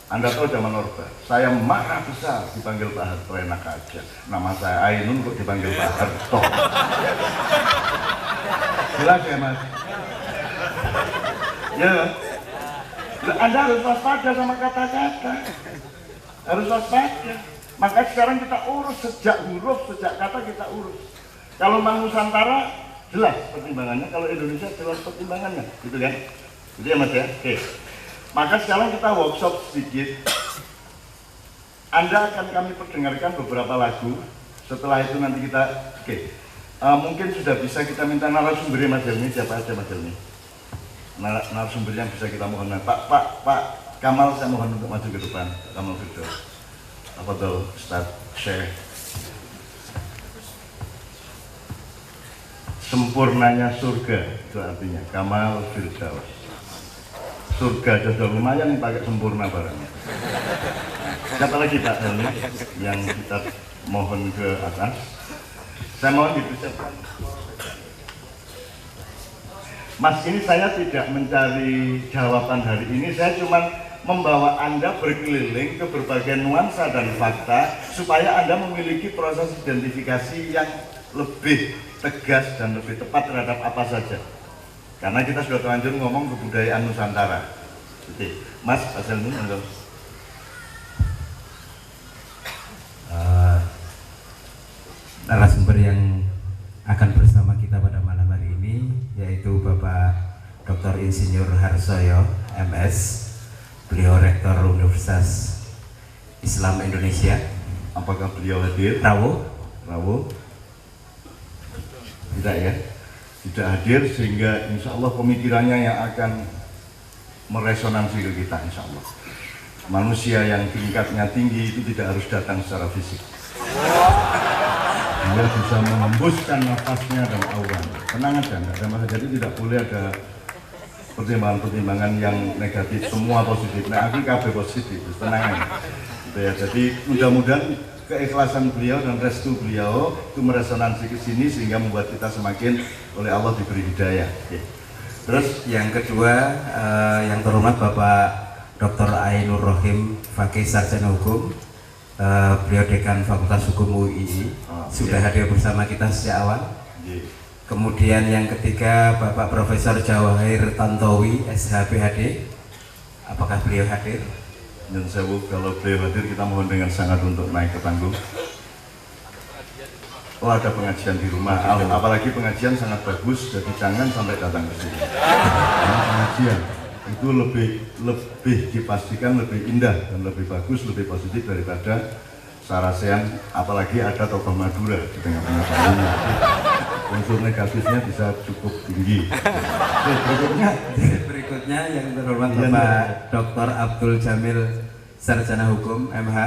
Anda tahu zaman Orba, saya marah besar dipanggil Pak Harto, enak aja. Nama saya Ainun kok dipanggil Pak Harto. Jelas ya Mas? Ya. Anda harus waspada sama kata-kata. Harus waspada. Maka sekarang kita urus sejak huruf, sejak kata kita urus. Kalau Mang Nusantara jelas pertimbangannya, kalau Indonesia jelas pertimbangannya, gitu kan? Gitu ya Mas ya? Oke. Maka sekarang kita workshop sedikit. Anda akan kami perdengarkan beberapa lagu. Setelah itu nanti kita, mungkin sudah bisa kita minta narasumbernya Mas Helmi. Siapa aja Mas Helmi? Narasumber yang bisa kita mohon. Pak Kamal, saya mohon untuk maju ke depan. Kamal Firdaus. Apa tuh Ustaz Syekh? Sempurnanya surga itu artinya Kamal Firdaus. Surga sudah lumayan pakai sempurna barangnya. Siapa lagi Pak Helmi yang kita mohon ke atas? Saya mohon dipersiapkan. Mas, ini saya tidak mencari jawaban hari ini, saya cuma membawa Anda berkeliling ke berbagai nuansa dan fakta supaya Anda memiliki proses identifikasi yang lebih tegas dan lebih tepat terhadap apa saja. Karena kita sudah terlanjur ngomong kebudayaan Nusantara. Oke, Mas Helmi, narasumber yang akan bersama kita pada malam hari ini yaitu Bapak Dr. Insinyur Harsoyo, MS. Beliau Rektor Universitas Islam Indonesia. apakah beliau hadir? Rawo. Tidak ya? Tidak hadir, sehingga insya Allah pemikirannya yang akan meresonansi ke kita insya Allah. Manusia yang tingkatnya tinggi itu tidak harus datang secara fisik. Dia bisa mengembuskan nafasnya dan auranya. Tenang aja, nggak ada masalah. Jadi tidak boleh ada pertimbangan-pertimbangan yang negatif, semua positif. Nah, aku KB positif, tenang aja. Gitu ya. Jadi mudah-mudahan keikhlasan beliau dan restu beliau itu meresonansi ke sini sehingga membuat kita semakin oleh Allah diberi hidayah. Oke. Terus yang kedua, yang terhormat Bapak Dr. Ainur Rohim, Fakih Sarjana Hukum, beliau Dekan Fakultas Hukum UII, sudah hadir bersama kita sejak awal. Kemudian yang ketiga, Bapak Profesor Jawahir Tantowi, SHPHD, apakah beliau hadir? Dan kalau beliau hadir, kita mohon dengan sangat untuk naik ke panggung. oh ada pengajian di rumah, apalagi pengajian sangat bagus, jadi jangan sampai datang ke sini. Karena pengajian itu lebih dipastikan lebih indah dan lebih bagus, lebih positif daripada sarasean, apalagi ada tokoh Madura di tengah-tengah saya. Unsur negatifnya bisa cukup tinggi. Oke, Berikutnya yang terhormat Bapak Dr. Abdul Jamil, Sarjana Hukum MH.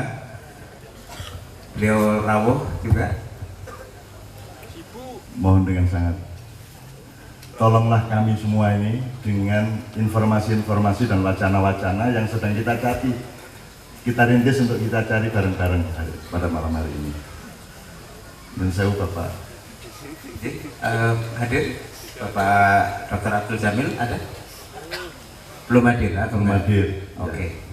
Beliau rawuh juga. Mohon dengan sangat, tolonglah kami semua ini dengan informasi-informasi dan wacana-wacana yang sedang kita cari, kita rintis untuk kita cari bareng-bareng pada malam hari ini. Dan saya Bapak Hadir Bapak Dr. Abdul Jamil ada? Belum hadir atau Belum hadir. Oke.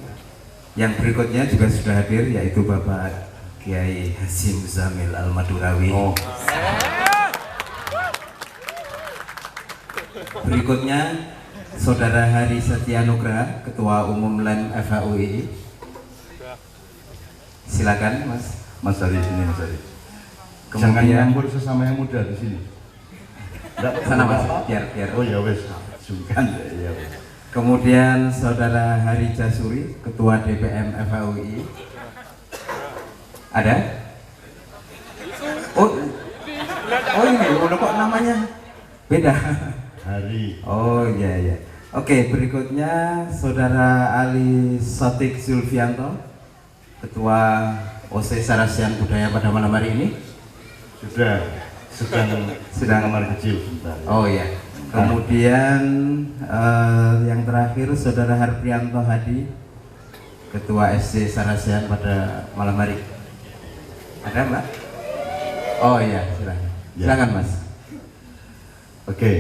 Yang berikutnya juga sudah hadir, yaitu Bapak Kiai Hasyim Zamil Al-Madurawi. Oh. Berikutnya Saudara Hari Setyanugraha, Ketua Umum LEM FHUII. Silakan Mas Hari, sini Mas Hari. Kemudian- Jangan nyampur sesama yang muda di sini. Sana Mas, biar. Oh ya wes, sungkan ya wes. Kemudian Saudara Hari Jasuri, Ketua DPM FHUII. Ada? Oh ini, udah kok namanya beda. Hari. Oh iya. Oke, berikutnya Saudara Ali Sotik Zulfianto, Ketua OC Sarasian Budaya pada malam hari ini. sedang kamar kecil sebentar. Oh iya. Kemudian yang terakhir Saudara Harprianto Hadi, Ketua SC Sarasian pada malam hari. Ada Mbak? Oh iya, silakan. Ya. Silakan Mas. Oke.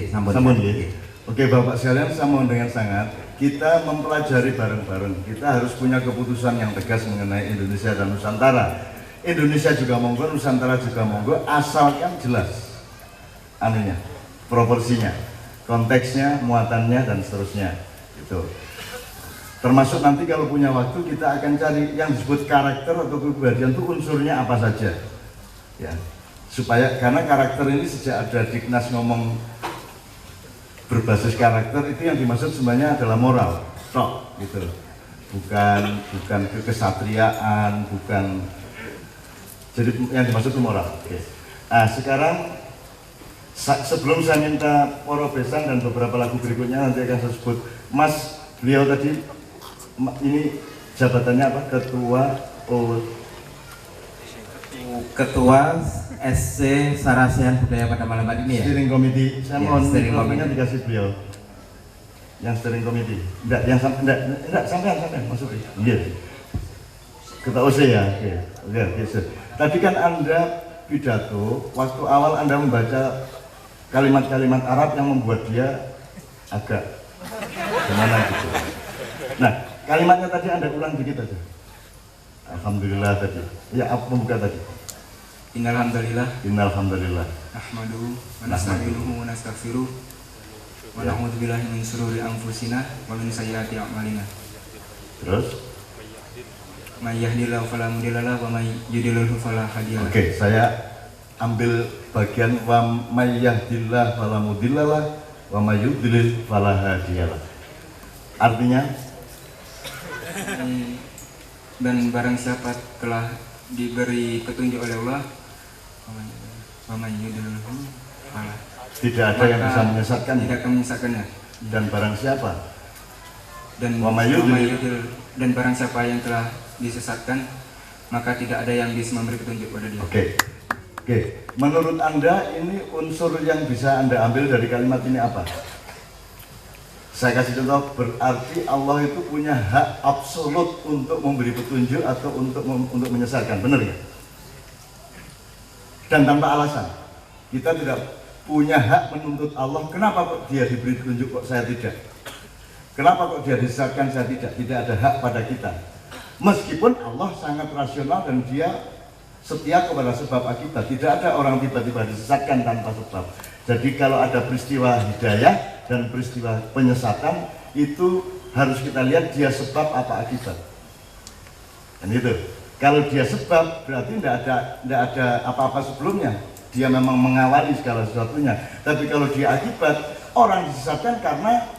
Sambut. Ya. Oke Bapak sekalian, saya mohon dengan sangat kita mempelajari bareng-bareng. Kita harus punya keputusan yang tegas mengenai Indonesia dan Nusantara. Indonesia juga monggo, Nusantara juga monggo, asalkan jelas anunya, proporsinya, konteksnya, muatannya dan seterusnya. Gitu. Termasuk nanti kalau punya waktu kita akan cari yang disebut karakter atau kepribadian itu unsurnya apa saja. Ya. Supaya karena karakter ini sejak ada Dignas ngomong berbasis karakter, itu yang dimaksud sebenarnya adalah moral, gitu. Bukan kekesatriaan, bukan. Jadi yang dimaksud itu moral. Oke. Nah sekarang sebelum saya minta Poro Besan dan beberapa lagu berikutnya nanti akan saya sebut. Mas, beliau tadi ini jabatannya apa? Ketua SC Sarasian Budaya pada malam hari ini ya? Steering Committee. Saya mohon mikrofonnya dikasih beliau. Yang Steering Committee. Enggak sampai masuk. Iya. Ketua OC ya. Oke. Tadi kan Anda pidato, waktu awal Anda membaca kalimat-kalimat Arab yang membuat dia agak gimana gitu. Nah, kalimatnya tadi Anda ulang dikit aja. Alhamdulillah tadi. Ya, apa pembuka tadi? Innalhamdulillah Innalhamdulillah nahmaduhu wa nasta'inuhu wa nastaghfiruh wa na'udzu billahi min shururi anfusina wa min sayyiati a'malina. Terus? May yahdihillahu fala mudilla lahu wa may yudlilhu fala hadiya lahu. Oke, saya ambil bagian wa may yahdihillahu fala mudilla lahu wa may yudlil fala hadiya lahu. Artinya dan barang siapa telah diberi petunjuk oleh Allah, wa may yudlilhu fala, tidak ada yang bisa menyesatkan. Tidak akan menyesatkannya. Dan barang siapa? Dan Wa may yudlil. Dan barang siapa yang telah disesatkan, maka tidak ada yang bisa memberi petunjuk pada dia. Oke. Menurut Anda ini unsur yang bisa Anda ambil dari kalimat ini apa? Saya kasih contoh, berarti Allah itu punya hak absolut untuk memberi petunjuk atau untuk menyesatkan, benar ya? Dan tanpa alasan. Kita tidak punya hak menuntut Allah, kenapa kok dia diberi petunjuk kok saya tidak? Kenapa kok dia disesatkan saya tidak? Tidak ada hak pada kita. Meskipun Allah sangat rasional dan dia setia kepada sebab akibat. Tidak ada orang tiba-tiba disesatkan tanpa sebab. Jadi kalau ada peristiwa hidayah dan peristiwa penyesatan, itu harus kita lihat dia sebab apa akibat. Dan itu. Kalau dia sebab berarti tidak ada apa-apa sebelumnya. Dia memang mengawali segala sesuatunya. Tapi kalau dia akibat, orang disesatkan karena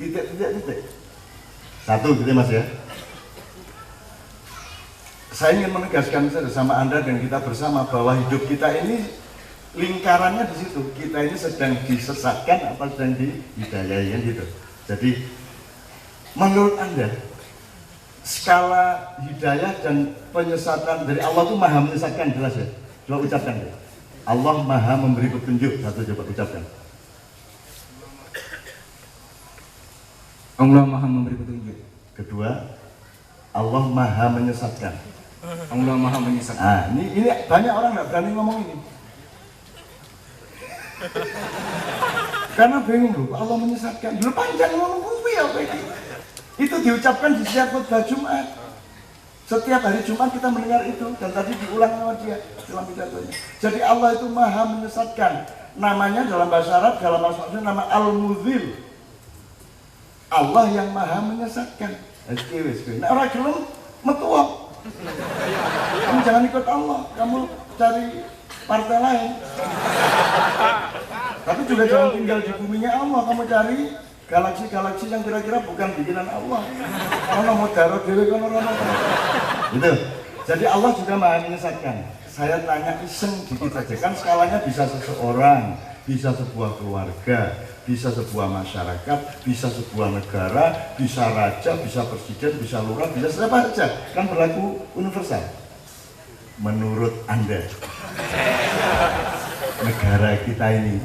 titik. Satu gitu Mas ya. Saya ingin menegaskan sama Anda dan kita bersama bahwa hidup kita ini lingkarannya di situ. Kita ini sedang disesatkan atau sedang dihidayai gitu. Jadi menurut Anda skala hidayah dan penyesatan dari Allah itu maha menyesatkan, jelas ya? Coba ucapkan ya. Allah maha memberi petunjuk. Satu coba ucapkan. Allah maha memberi petunjuk. Kedua, Allah maha menyesatkan. Allah maha menyesatkan. Nah, ini banyak orang nggak berani ngomong ini. Karena bingung loh, Allah menyesatkan. Dulu panjang ngomong apa ini? Itu diucapkan di setiap khutbah Jumat. Setiap hari Jumat kita mendengar itu dan tadi diulang sama dia dalam pidatonya. Jadi Allah itu maha menyesatkan. Namanya dalam bahasa Arab, dalam bahasa Arab nama Al-Mudhil. Allah yang maha menyesatkan. Nah, orang gelem metuwak. Kamu jangan ikut Allah, kamu cari partai lain. Tapi juga jangan tinggal di buminya Allah, kamu cari galaksi-galaksi yang kira-kira bukan bikinan Allah. Karena mau taruh dewe kan orang gitu. Jadi Allah juga maha menyesatkan. Saya tanya iseng dikit aja, kan skalanya bisa seseorang, bisa sebuah keluarga, bisa sebuah masyarakat, bisa sebuah negara, bisa raja, bisa presiden, bisa lurah, bisa siapa saja, kan berlaku universal. Menurut Anda, negara kita ini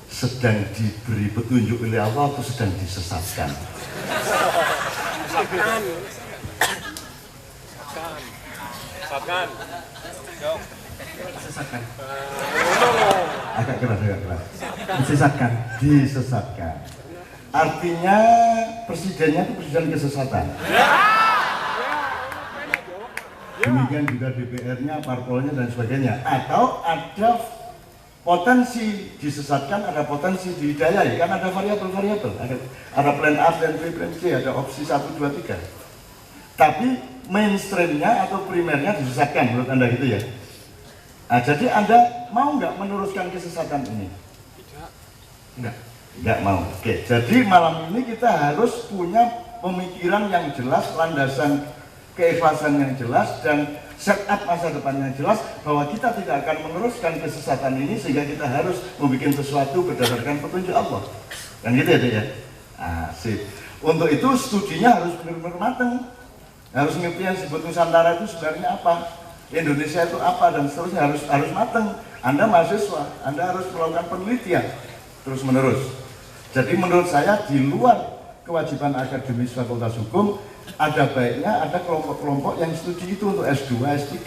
sedang diberi petunjuk oleh Allah atau sedang disesatkan? Sesatkan. Agak keras. Disesatkan. Artinya presidennya itu presiden kesesatan. Demikian juga DPR-nya, parpolnya dan sebagainya. Atau ada potensi disesatkan, ada potensi dihidayai. Kan ada variabel-variabel. Ada plan A, plan B, plan C, ada opsi 1, 2, 3. Tapi mainstreamnya atau primernya disesatkan menurut Anda gitu ya? Nah, jadi Anda mau nggak meneruskan kesesatan ini? Nggak mau. Oke, jadi malam ini kita harus punya pemikiran yang jelas, landasan keikhlasan yang jelas, dan setup masa depan yang jelas bahwa kita tidak akan meneruskan kesesatan ini sehingga kita harus membuat sesuatu berdasarkan petunjuk Allah. Kan gitu ya, Dek ya? Sip. Untuk itu studinya harus benar-benar matang. Harus ngerti yang disebut Nusantara itu sebenarnya apa, Indonesia itu apa, dan seterusnya harus matang. Anda mahasiswa, Anda harus melakukan penelitian terus menerus. Jadi menurut saya di luar kewajiban akademis Fakultas Hukum, ada baiknya ada kelompok-kelompok yang studi itu untuk S2, S3.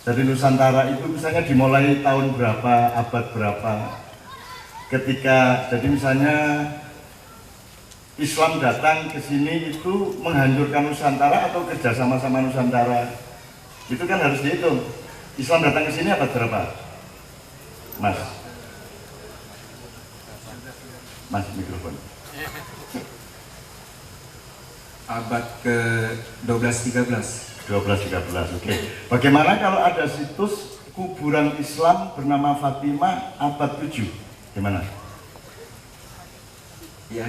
Jadi Nusantara itu misalnya dimulai tahun berapa, abad berapa, ketika jadi misalnya Islam datang ke sini itu menghancurkan Nusantara atau kerja sama-sama Nusantara, itu kan harus dihitung. Islam datang ke sini abad berapa, Mas? Mas mikrofon. Abad ke-12-13. 12-13, oke. Bagaimana kalau ada situs kuburan Islam bernama Fatimah abad 7? Gimana? Ya,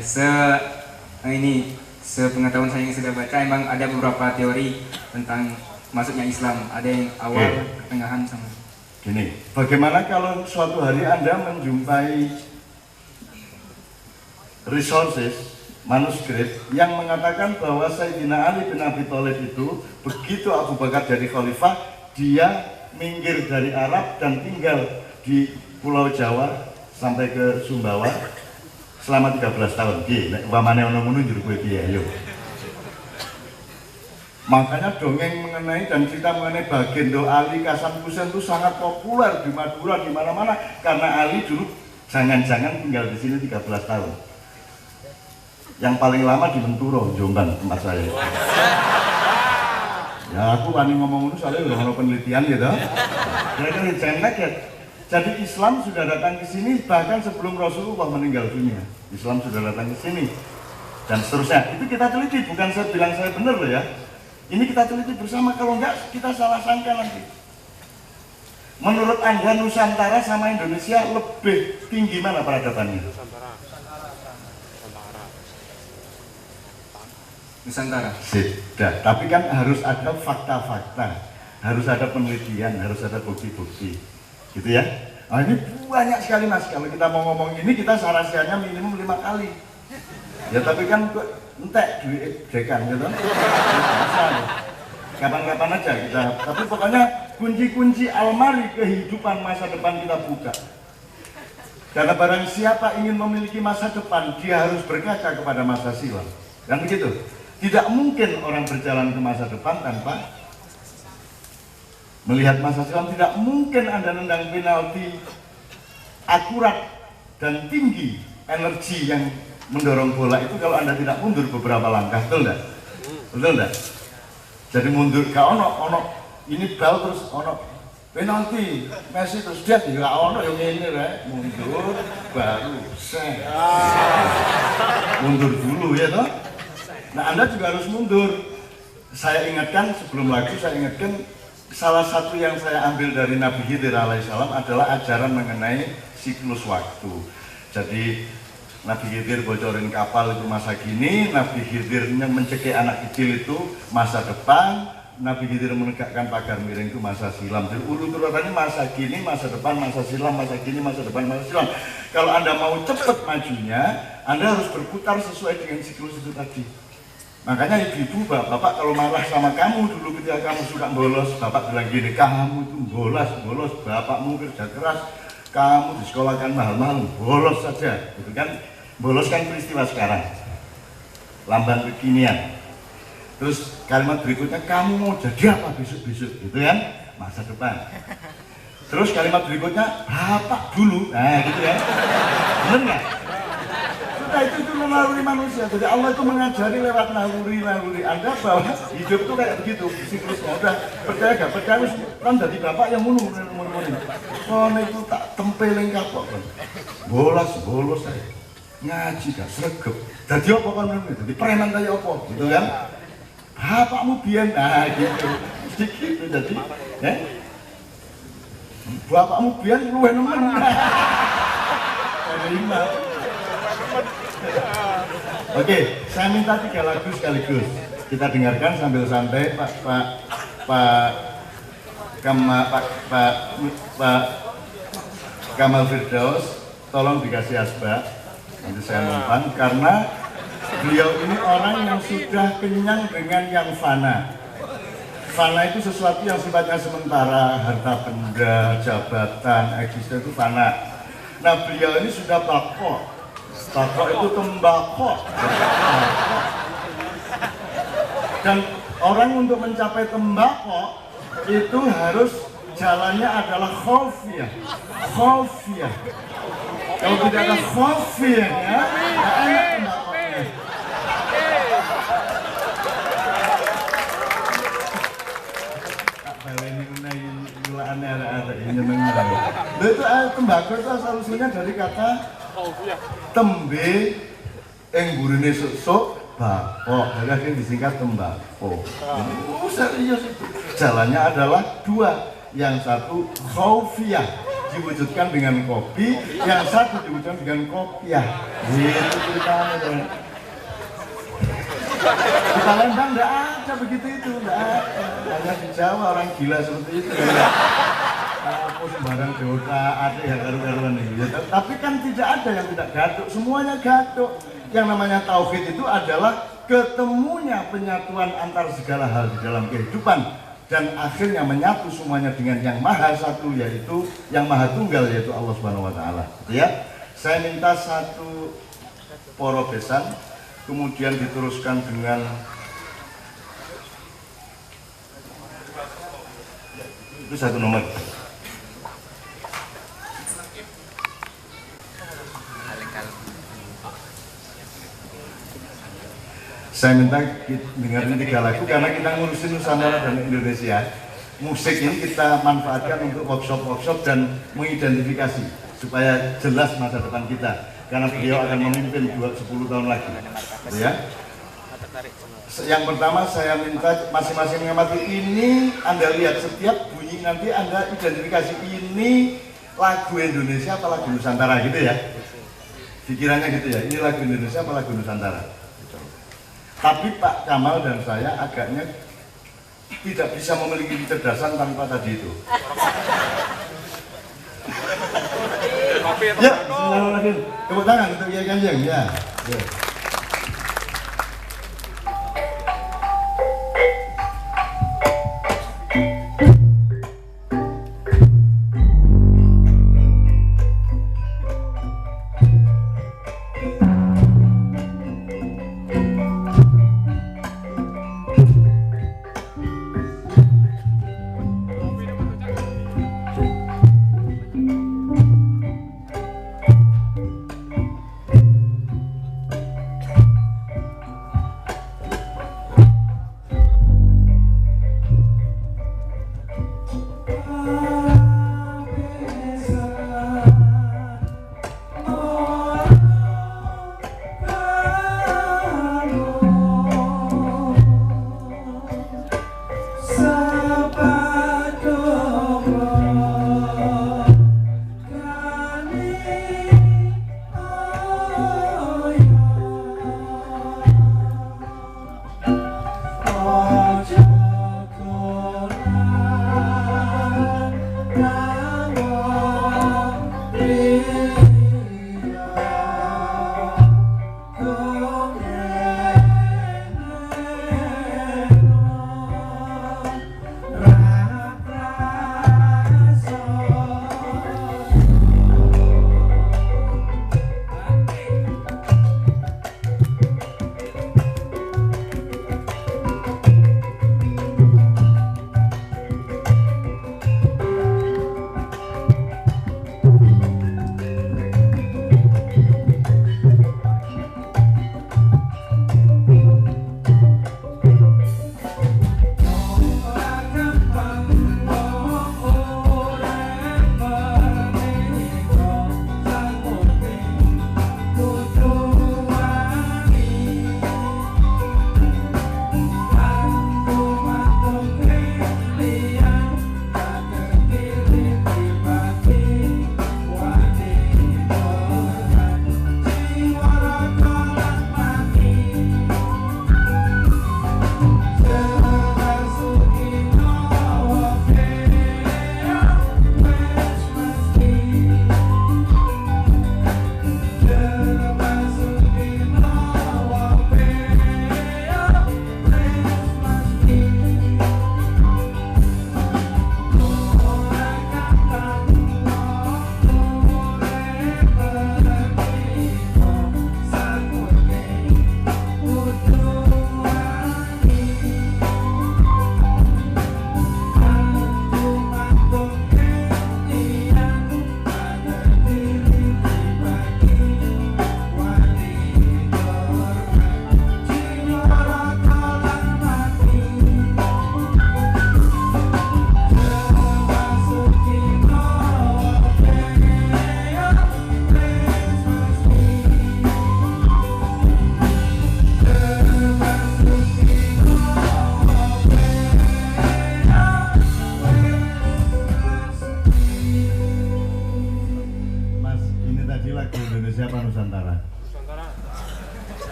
sepengetahuan saya yang sudah baca, emang ada beberapa teori tentang masuknya Islam. Ada yang awal, pertengahan, sama. Gini, bagaimana kalau suatu hari Anda menjumpai resources, manuskrip yang mengatakan bahwa Sayyidina Ali bin Abi Thalib itu begitu Abu Bakar jadi khalifah, dia minggir dari Arab dan tinggal di Pulau Jawa sampai ke Sumbawa selama 13 tahun. Nek umpamane ono ngono njur kowe piye ayo. Makanya dongeng mengenai dan cerita mengenai Bagendo Ali Kasam Kusen itu sangat populer di Madura, di mana-mana, karena Ali dulu jangan-jangan tinggal di sini 13 tahun. Yang paling lama di Menturo, Jombang, tempat saya. Ya aku wani ngomong itu soalnya udah penelitian gitu. Kira-kira cenek ya. Jadi Islam sudah datang ke sini bahkan sebelum Rasulullah meninggal dunia. Islam sudah datang ke sini dan seterusnya. Itu kita teliti, bukan saya bilang saya benar loh ya. Ini kita teliti bersama, kalau enggak kita salah sangka nanti. Menurut Anda Nusantara sama Indonesia lebih tinggi mana peradabannya? Nusantara. Sudah, tapi kan harus ada fakta-fakta, harus ada penelitian, harus ada bukti-bukti, gitu ya. Nah, ini banyak sekali Mas, kalau kita mau ngomong ini kita sarasiannya minimum 5 kali. Ya tapi kan entek duit dekan gitu. Kapan-kapan aja kita, tapi pokoknya kunci-kunci almari kehidupan masa depan kita buka. Karena barang siapa ingin memiliki masa depan, dia harus berkaca kepada masa silam. Kan begitu? Tidak mungkin orang berjalan ke masa depan tanpa melihat masa silam. Tidak mungkin Anda nendang penalti akurat dan tinggi energi yang mendorong bola itu kalau Anda tidak mundur beberapa langkah, betul enggak? Betul enggak? Jadi mundur, gak ono ini bal terus ono penalti Messi terus dia gak ono yang ini mundur baru mundur dulu ya toh. Nah Anda juga harus mundur. Saya ingatkan sebelum lagu, saya ingatkan salah satu yang saya ambil dari Nabi Khidir alaihissalam adalah ajaran mengenai siklus waktu. Jadi Nabi Khidir bocorin kapal itu masa kini, Nabi Khidir mencekik anak kecil itu masa depan, Nabi Khidir menegakkan pagar miring itu masa silam. Jadi urut-urutannya masa kini, masa depan, masa silam, masa kini, masa depan, masa silam. Kalau Anda mau cepat majunya, Anda harus berputar sesuai dengan siklus itu tadi. Makanya ibu-ibu, bapak kalau marah sama kamu dulu ketika kamu suka bolos, bapak bilang gini, kamu itu bolos, bapakmu kerja keras, kamu disekolahkan mahal-mahal, bolos saja, gitu kan? Bolos kan peristiwa sekarang, lambang kekinian. Terus kalimat berikutnya, kamu mau jadi apa besok-besok, gitu kan? Masa depan. Terus kalimat berikutnya, bapak dulu, nah gitu kan? Bener nggak? Sudah itu naluri manusia. Jadi Allah itu mengajari lewat naluri Anda bahwa hidup itu kayak begitu siklusnya. Udah percaya gak percaya kan dari bapak yang mulu. Oh itu tak tempeleng kapok kan. Bolos saya. Ngaji gak sregep. Jadi apa kan jadi preman kayak apa gitu kan. Bapakmu biyen nah gitu. Mesti gitu jadi ya. Bapakmu biyen luwih nemen. Terima. Oke, saya minta 3 lagu sekaligus kita dengarkan sambil santai. Pak Kamal Firdaus, tolong dikasih asbak. Nanti saya numpan karena beliau ini orang yang sudah kenyang dengan yang fana. Fana itu sesuatu yang sifatnya sementara, harta benda, jabatan, eksistensi itu fana. Nah beliau ini sudah bakok. Bakok itu tembakau. Dan orang untuk mencapai tembakau itu harus jalannya adalah khofiyah. Khofiyah. Kalau tidak ada khofiyahnya, tidak enak tembakaunya. Itu tembakau itu asal-usulnya dari kata tembe burine susuk bakok, jadi disingkat tembakau. Serius itu. Jalannya adalah 2, yang satu khofiyah diwujudkan dengan kopi, yang satu diwujudkan dengan kopiah. Gitu ceritanya. Di Palembang enggak ada begitu itu, enggak ada. Hanya di Jawa orang gila seperti itu. Apa sembarang dosa ada yang karu-karuan ini. Tapi kan tidak ada yang tidak gaduh, semuanya gaduh. Yang namanya tauhid itu adalah ketemunya penyatuan antar segala hal di dalam kehidupan dan akhirnya menyatu semuanya dengan yang maha satu, yaitu yang maha tunggal, yaitu Allah Subhanahu wa taala. Ya. Saya minta 1 poro besan, kemudian diteruskan dengan itu 1 nomor. Saya minta dengerin 3 lagu karena kita ngurusin Nusantara dan Indonesia. Musik ini kita manfaatkan untuk workshop dan mengidentifikasi supaya jelas masa depan kita. Karena beliau akan memimpin 10 tahun lagi. Ya. Yang pertama saya minta masing-masing mengamati ini. Anda lihat setiap bunyi nanti Anda identifikasi ini lagu Indonesia apa lagu Nusantara gitu ya. Pikirannya gitu ya. Ini lagu Indonesia apa lagu Nusantara. Gitu. Tapi Pak Kamal dan saya agaknya tidak bisa memiliki kecerdasan tanpa tadi itu. Ya, bismillahirrahmanirrahim. Tepuk tangan untuk Kiai Kanjeng ya.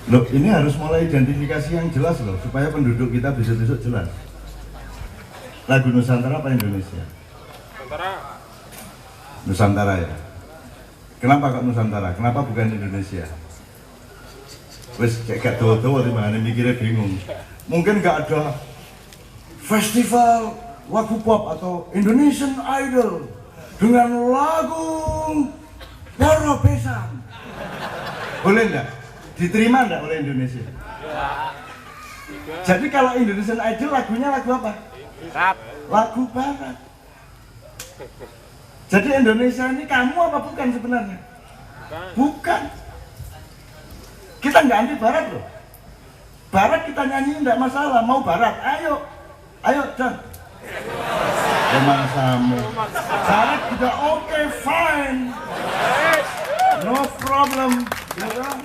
Loh, ini harus mulai identifikasi yang jelas loh, supaya penduduk kita besok-besok jelas. Lagu Nusantara apa Indonesia? Nusantara. Nusantara ya. Kenapa kok Nusantara? Kenapa bukan Indonesia? Wes kayak gak tahu-tahu dimana mikirnya bingung. Mungkin gak ada festival lagu pop atau Indonesian Idol dengan lagu Loro Besan. Boleh enggak? Diterima enggak oleh Indonesia? Jadi kalau Indonesian Idol lagunya lagu apa? Rap. Lagu barat. Jadi Indonesia ini kamu apa bukan sebenarnya? Bukan. Kita nggak anti barat loh. Barat kita nyanyi nggak masalah. Mau barat, ayo. Ayo, John. Memaksamu. Barat juga oke, fine. No problem. Ya kan?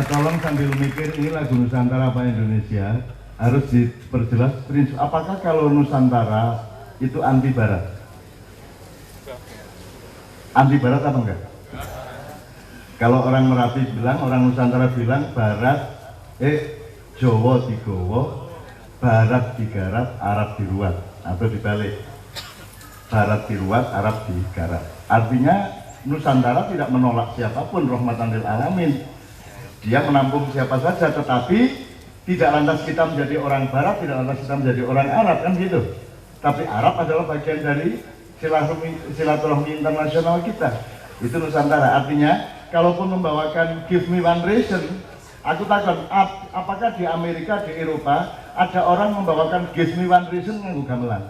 Tolong sambil mikir ini lagu Nusantara apa Indonesia, harus diperjelas prinsip. Apakah kalau Nusantara itu anti Barat? Anti Barat apa enggak? Kalau orang Merapi bilang, orang Nusantara bilang Barat, Jawa digowo, Barat digarap, Arab diruat, atau dibalik, Barat diruat, Arab digarap. Artinya Nusantara tidak menolak siapapun, rahmatan lil alamin. Dia menampung siapa saja, tetapi tidak lantas kita menjadi orang Barat, tidak lantas kita menjadi orang Arab, kan gitu. Tapi Arab adalah bagian dari silaturahmi internasional kita. Itu Nusantara. Artinya, kalaupun membawakan Give Me One Reason, aku takut, apakah di Amerika, di Eropa, ada orang membawakan Give Me One Reason nganggo gamelan?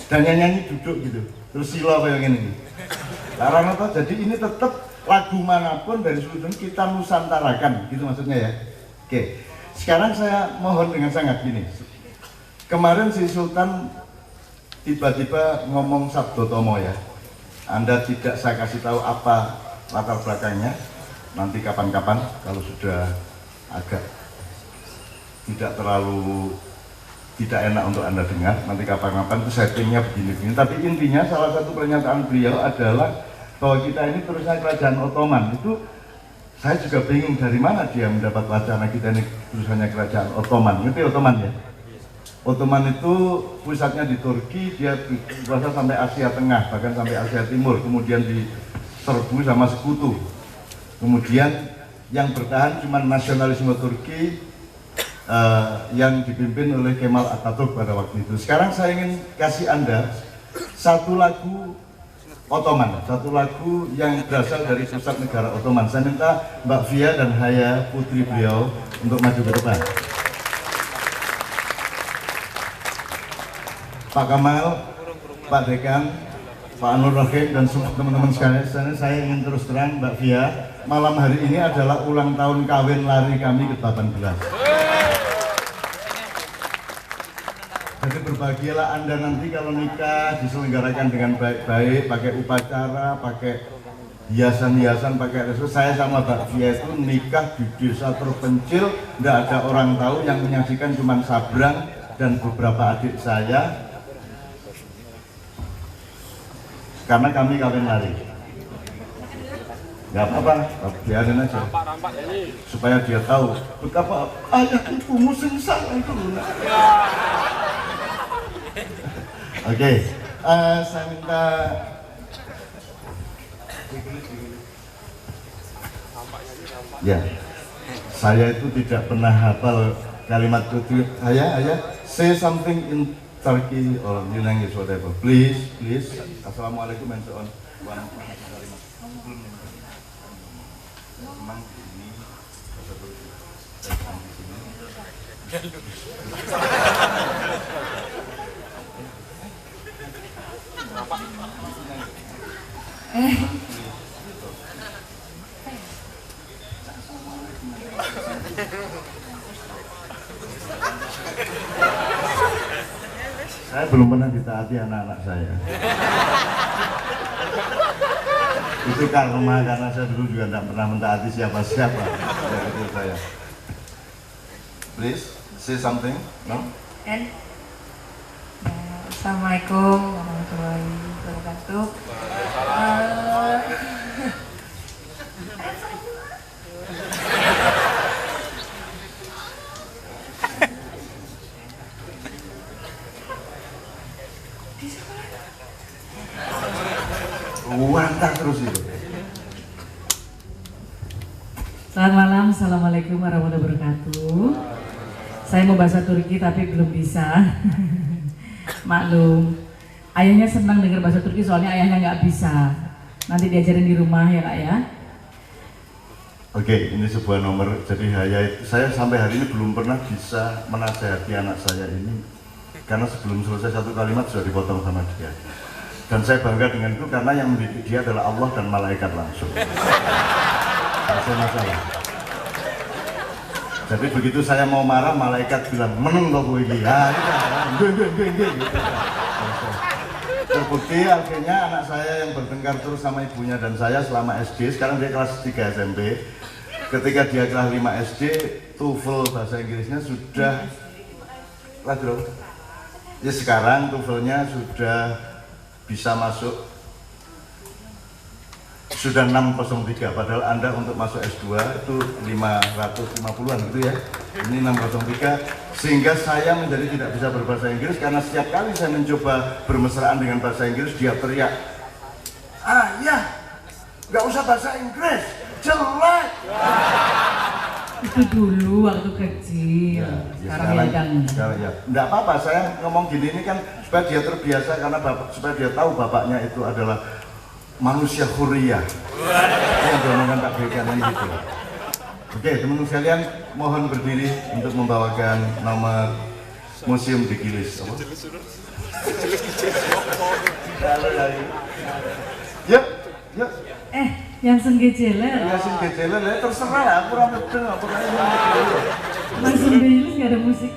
Dan nyanyi duduk gitu, terus silo kayak gini. Larang atau jadi ini tetap lagu manapun dari seluruh dunia kita nusantarakan, gitu maksudnya ya. Oke, sekarang saya mohon dengan sangat gini. Kemarin si Sultan tiba-tiba ngomong Sabdo Tomo ya. Anda tidak saya kasih tahu apa latar belakangnya. Nanti kapan-kapan kalau sudah agak tidak terlalu tidak enak untuk Anda dengar, nanti kapan-kapan itu settingnya begini-begini. Tapi intinya salah satu pernyataan beliau adalah bahwa kita ini terusnya kerajaan Ottoman. Itu saya juga bingung dari mana dia mendapat wacana kita ini terusannya kerajaan Ottoman. Ngerti Ottoman ya? Ottoman itu pusatnya di Turki, dia berkuasa sampai Asia Tengah, bahkan sampai Asia Timur, kemudian diserbu sama sekutu. Kemudian yang bertahan cuma nasionalisme Turki yang dipimpin oleh Kemal Atatürk pada waktu itu. Sekarang saya ingin kasih Anda satu lagu Ottoman, satu lagu yang berasal dari pusat negara Ottoman. Saya minta Mbak Via dan Haya putri beliau untuk maju ke depan. Pak Kamal, Pak Dekan, Pak Ainur Rohim dan semua teman-teman sekalian, saya ingin terus terang Mbak Via, malam hari ini adalah ulang tahun kawin lari kami ke-18. Jadi berbahagialah Anda nanti kalau nikah diselenggarakan dengan baik-baik, pakai upacara, pakai hiasan-hiasan, pakai restu. Saya sama Mbak Fia itu nikah di desa terpencil, tidak ada orang tahu, yang menyaksikan cuma Sabrang dan beberapa adik saya. Karena kami kawin lari. Gak apa-apa, biarin aja. Supaya dia tahu betapa ayah ibumu sengsara itu. Oke, saya minta ya, saya itu tidak pernah hafal kalimat itu. Ayah, say something in Turkey or in English whatever. Please. Assalamualaikum and so on. Memang ini saya belum pernah ditaati anak-anak saya. Itu karena saya dulu juga tidak pernah mentaati siapa-siapa. Itu saya. Please say something. No? Assalamualaikum warahmatullahi wabarakatuh. Wantah terus itu. Selamat malam, assalamualaikum warahmatullahi wabarakatuh. Saya mau bahasa Turki tapi belum bisa. Maklum, ayahnya senang dengar bahasa Turki soalnya ayahnya nggak bisa. Nanti diajarin di rumah ya kak ya. Oke, ini sebuah nomor. Jadi saya sampai hari ini belum pernah bisa menasehati anak saya ini, karena sebelum selesai satu kalimat sudah dipotong sama dia. Dan saya bangga dengan itu karena yang mendidik dia adalah Allah dan malaikat langsung. Tidak ada masalah. Jadi begitu saya mau marah, malaikat bilang meneng kok gue ini. Ya, gitu. Terbukti akhirnya anak saya yang bertengkar terus sama ibunya dan saya selama SD, sekarang dia kelas 3 SMP. Ketika dia kelas 5 SD, TOEFL bahasa Inggrisnya sudah ya sekarang TOEFL-nya sudah bisa masuk, sudah 603, padahal Anda untuk masuk S2 itu 550-an gitu ya. Ini 603, sehingga saya menjadi tidak bisa berbahasa Inggris karena setiap kali saya mencoba bermesraan dengan bahasa Inggris, dia teriak, "Ayah, nggak usah bahasa Inggris, jelek." Itu dulu waktu kecil, sekarang ya enggak apa-apa, saya ngomong gini ini kan supaya dia terbiasa, karena supaya dia tahu bapaknya itu adalah manusia huriyah. Yang diomongkan Pak Bekan ini gitu. Oke, teman-teman sekalian, mohon berdiri untuk membawakan nomor Museum Digilis. Yuk. Yang senggejeler. Ya sing gejeler terserah lah, aku ora medeng, aku ora Mas senggejeler nggak ada musik.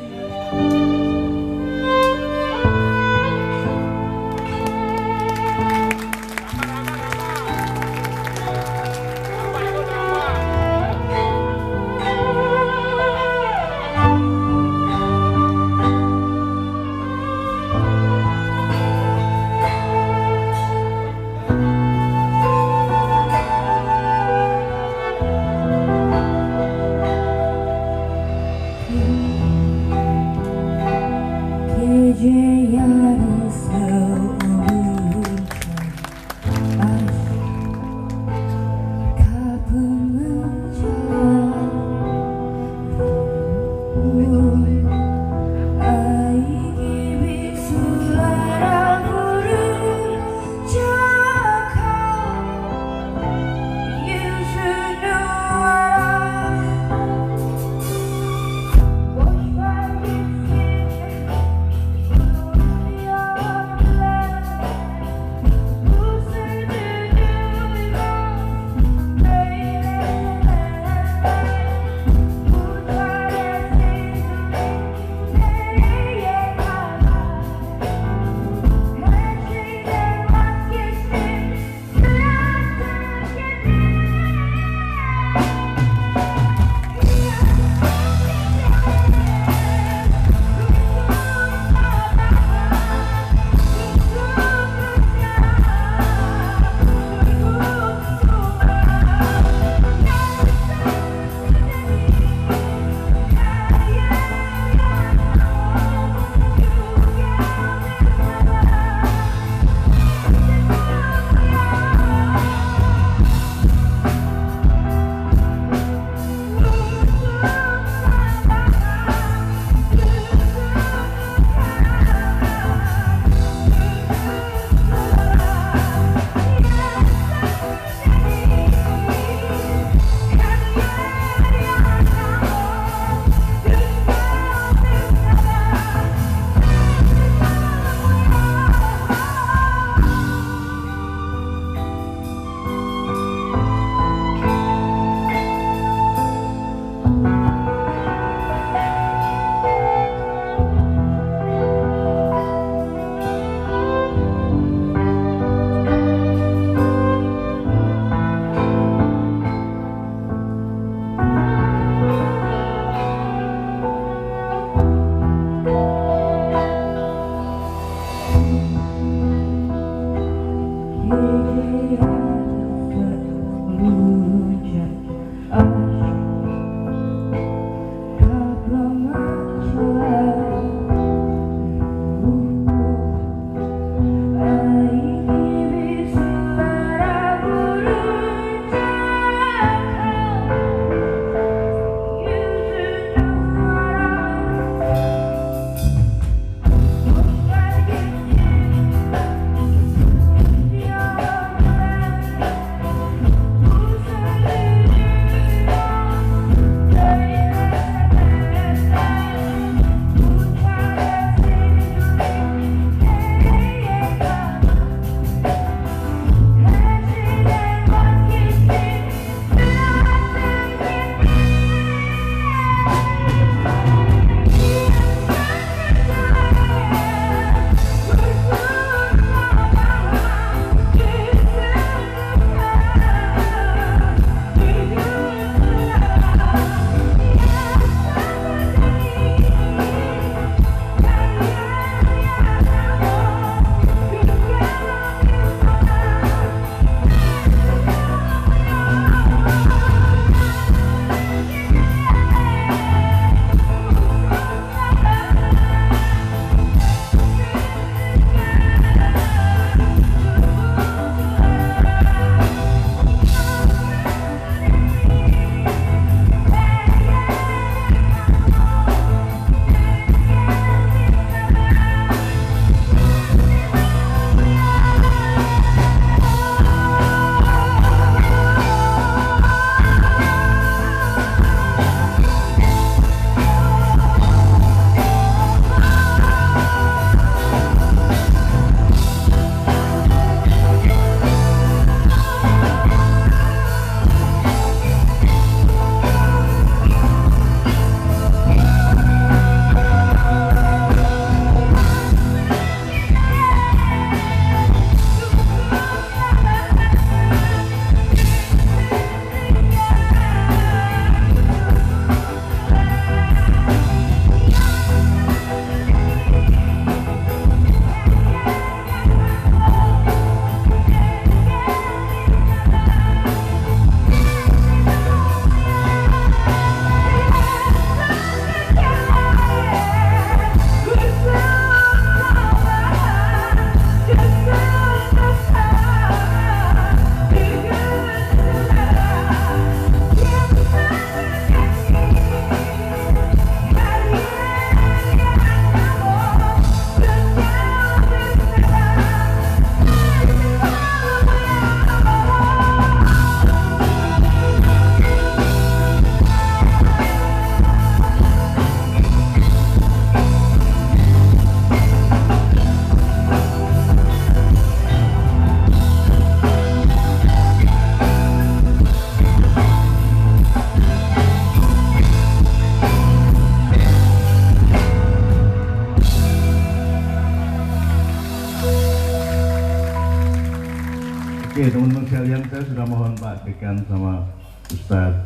Oke teman-teman sekalian, saya sudah mohon Pak Dekan sama Ustadz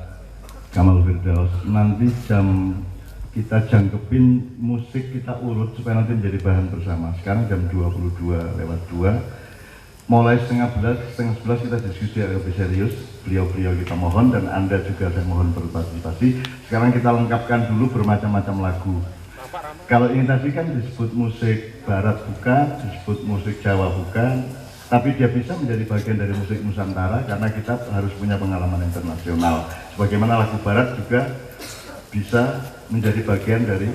Kamal Firdaus nanti kita jangkepin musik, kita urut supaya nanti menjadi bahan bersama. Sekarang jam 22:02, mulai setengah 11 kita diskusi lebih serius. Beliau-beliau kita mohon dan Anda juga saya mohon berpartisipasi. Sekarang kita lengkapkan dulu bermacam-macam lagu. Kalau ini tadi kan disebut musik barat bukan, disebut musik Jawa bukan, tapi dia bisa menjadi bagian dari musik Nusantara karena kita harus punya pengalaman internasional. Sebagaimana lagu barat juga bisa menjadi bagian dari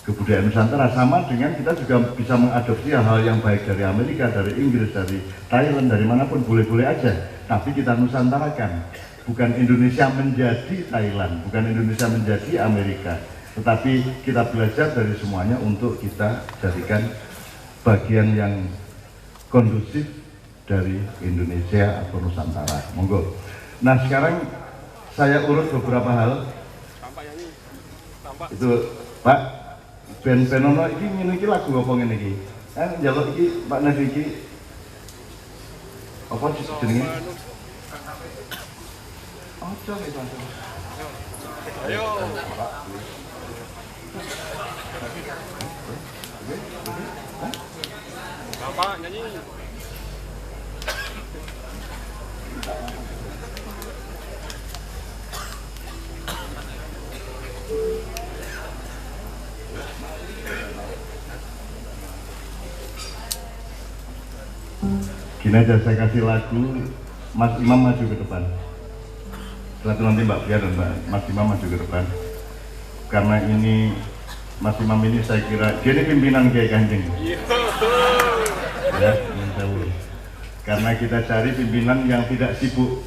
kebudayaan Nusantara, sama dengan kita juga bisa mengadopsi hal yang baik dari Amerika, dari Inggris, dari Thailand, dari manapun boleh-boleh aja. Tapi kita Nusantarakan, bukan Indonesia menjadi Thailand, bukan Indonesia menjadi Amerika, tetapi kita belajar dari semuanya untuk kita jadikan bagian yang kondusif dari Indonesia atau Nusantara. Monggo. Nah sekarang saya urut beberapa hal. Itu Pak Ben Penono ini lagu apa ngene iki? Kan njaluk iki Pak Nafi iki apa jenenge? Ojo iki Pak. Ayo. Bapak nyanyi. Gini aja, saya kasih lagu, Mas Imam maju ke depan. Setelah itu nanti Mbak Pia dan Mas Imam maju ke depan. Karena ini Mas Imam ini saya kira dia ini pimpinan Kiai Kanjeng. Ya, karena kita cari pimpinan yang tidak sibuk.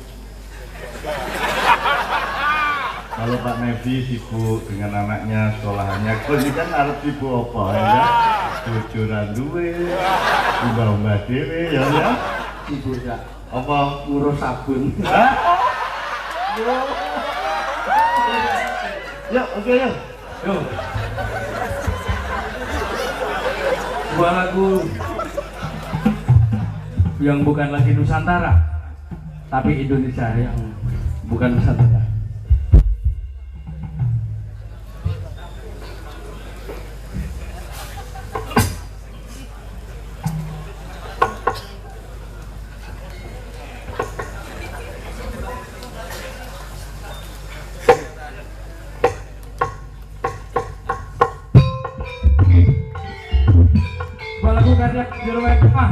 Kalau Pak Nevi sibuk dengan anaknya, sekolahannya, kalau ini kan harus sibuk apa ya? Bojoran duwe, mbah-mbah dhewe ya. Sibuk ya. Apa Ngurus sabun. Ya, oke ya. Yo. Sebuah lagu yang bukan lagi Nusantara, tapi Indonesia yang bukan Nusantara. Lagu karya Jerome Kemah.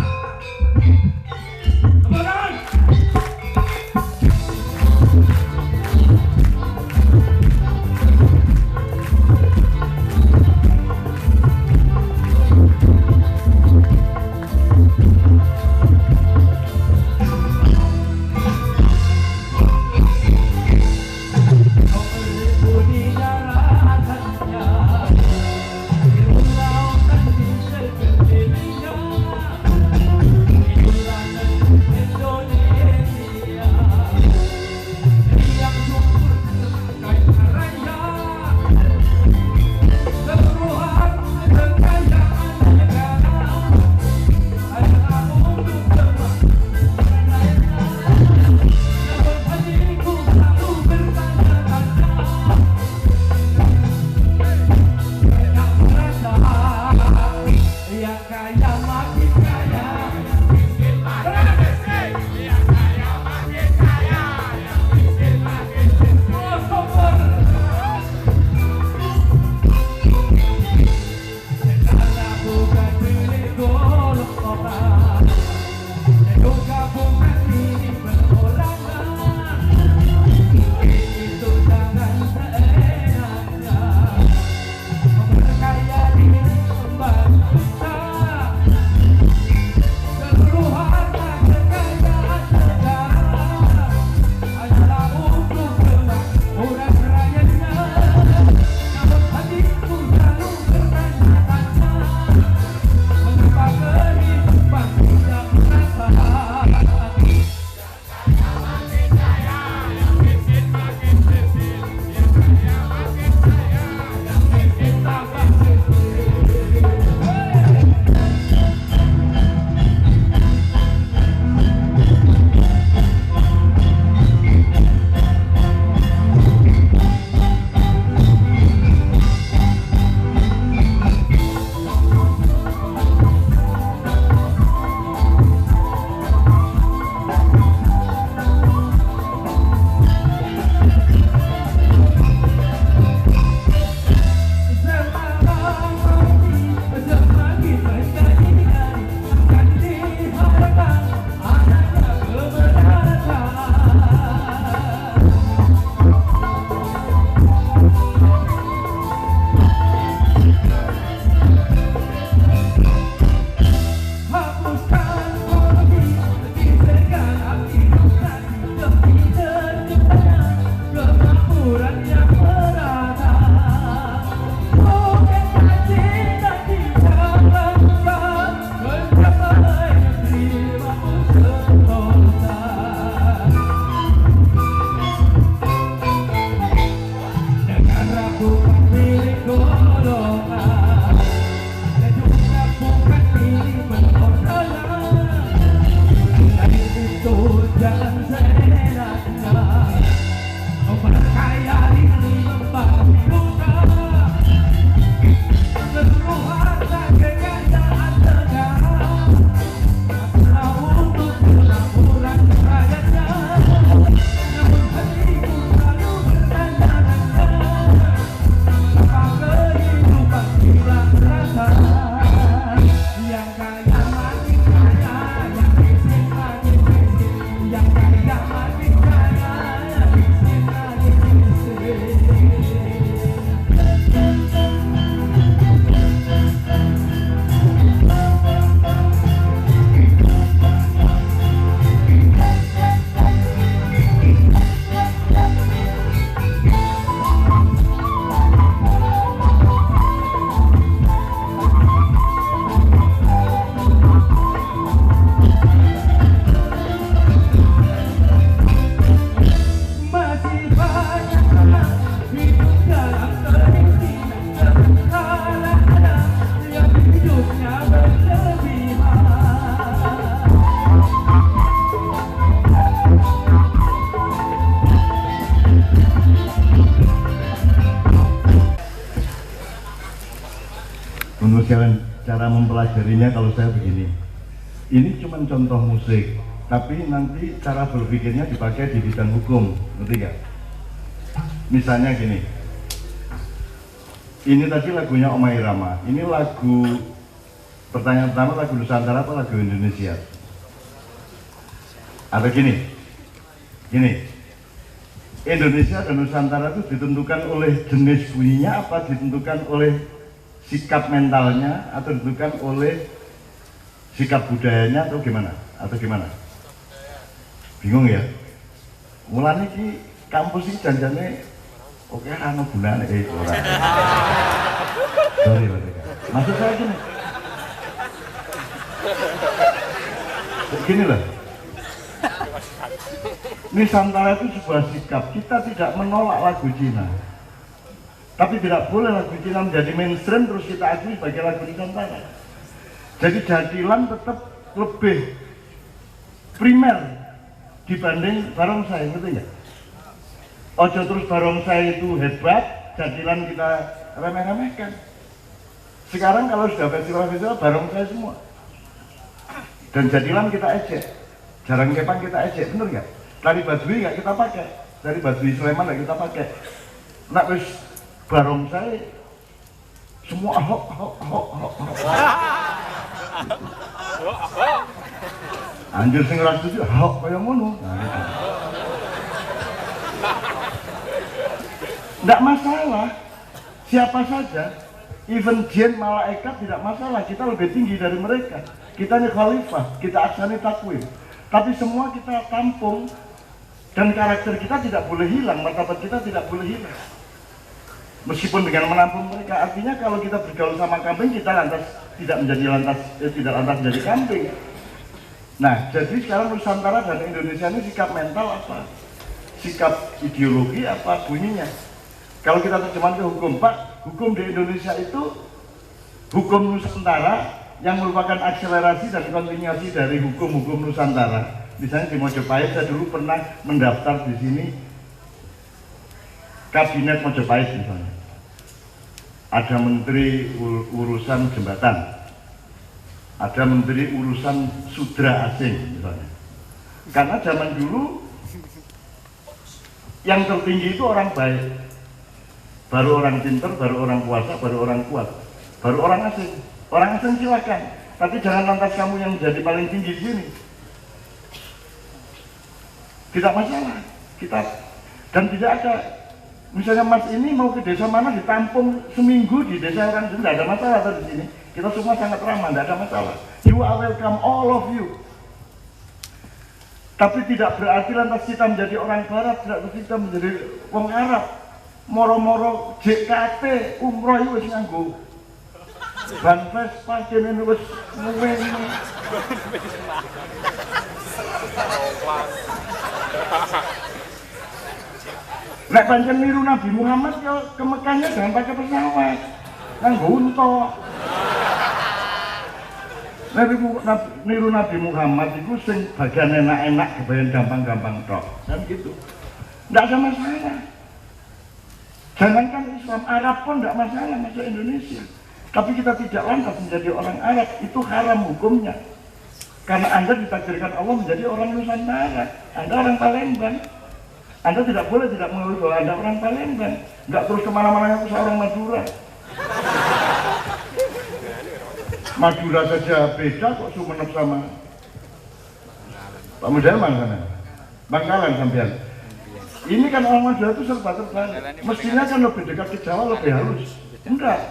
Menurut kalian cara mempelajarinya kalau saya begini, ini cuma contoh musik, tapi nanti cara berpikirnya dipakai di bidang hukum, ngerti gak? Misalnya gini, ini tadi lagunya Omah Irama, ini lagu, pertanyaan pertama lagu Nusantara apa lagu Indonesia? Atau gini, Indonesia dan Nusantara itu ditentukan oleh jenis bunyinya apa ditentukan oleh sikap mentalnya atau ditentukan oleh sikap budayanya atau gimana? Bingung ya? Mulanya ki kampus ini janjane oke anu gunane orang. Sorry maksud saya gini loh. Nusantara itu sebuah sikap, kita tidak menolak lagu Cina, tapi tidak boleh lagu Cina menjadi mainstream terus kita akui sebagai lagu Nusantara. Jadi jadilan tetap lebih primer dibanding barongsai, ngerti nggak? Ojo terus barongsai itu hebat, jadilan kita remeh-remehkan. Sekarang kalau sudah festival-festival barongsai semua, dan jadilan kita ejek, jarang kepang kita ejek, bener nggak? Tari Baduy nggak kita pakai, dari Baduy Sleman nggak kita pakai. Nak wis barongsai semua ahok. Anjir sing ora setuju ahok kaya ngono. Nggak masalah, siapa saja, even jin malaikat tidak masalah, kita lebih tinggi dari mereka. Kita ini khalifah, kita aksani takwim. Tapi semua kita tampung dan karakter kita tidak boleh hilang, martabat kita tidak boleh hilang. Meskipun dengan menampung mereka, artinya kalau kita bergaul sama kambing, kita tidak lantas menjadi kambing. Nah, jadi sekarang Nusantara dan Indonesia ini sikap mental apa? Sikap ideologi apa bunyinya? Kalau kita terjemahkan ke hukum, Pak, hukum di Indonesia itu hukum Nusantara yang merupakan akselerasi dan kontinuasi dari hukum-hukum Nusantara. Misalnya di Mojopahit, saya dulu pernah mendaftar di sini kabinet Mojopahit misalnya. Ada menteri urusan jembatan, ada menteri urusan sudra asing misalnya. Karena zaman dulu yang tertinggi itu orang baik, baru orang pinter, baru orang puasa, baru orang kuat, baru orang asing. Orang asing silakan, tapi jangan lantas kamu yang jadi paling tinggi di sini. Tidak masalah, kita dan tidak ada. Misalnya Mas ini mau ke desa mana ditampung seminggu di desa orang sini, tidak ada masalah atau di sini. Kita semua sangat ramah, tidak ada masalah. You are welcome, all of you. Tapi tidak berarti lantas kita menjadi orang Barat, tidak berarti kita menjadi orang Arab. Moro-moro JKT, umroh itu wis nganggo ban Vespa kene wis ngene. Nek pancen niru Nabi Muhammad ya ke Mekahnya jangan pakai pesawat, nganggo unta. Nek niru Nabi Muhammad itu sing bagian enak-enak, kebayan gampang-gampang tok, kan gitu. Nggak ada masalah. Jangankan Islam, Arab pun nggak masalah masuk Indonesia. Tapi kita tidak lantas menjadi orang Arab, itu haram hukumnya. Karena Anda ditakdirkan Allah menjadi orang Nusantara, Anda orang Palembang. Anda tidak boleh tidak mengakui bahwa Anda orang Palembang. Nggak terus kemana-mana yang seorang Madura. Madura saja beda kok Sumenep sama Pak Mudelman sana. Bangkalan sampean. Ini kan orang Madura itu serba terbalik. Mestinya kan lebih dekat ke Jawa, lebih halus. Enggak.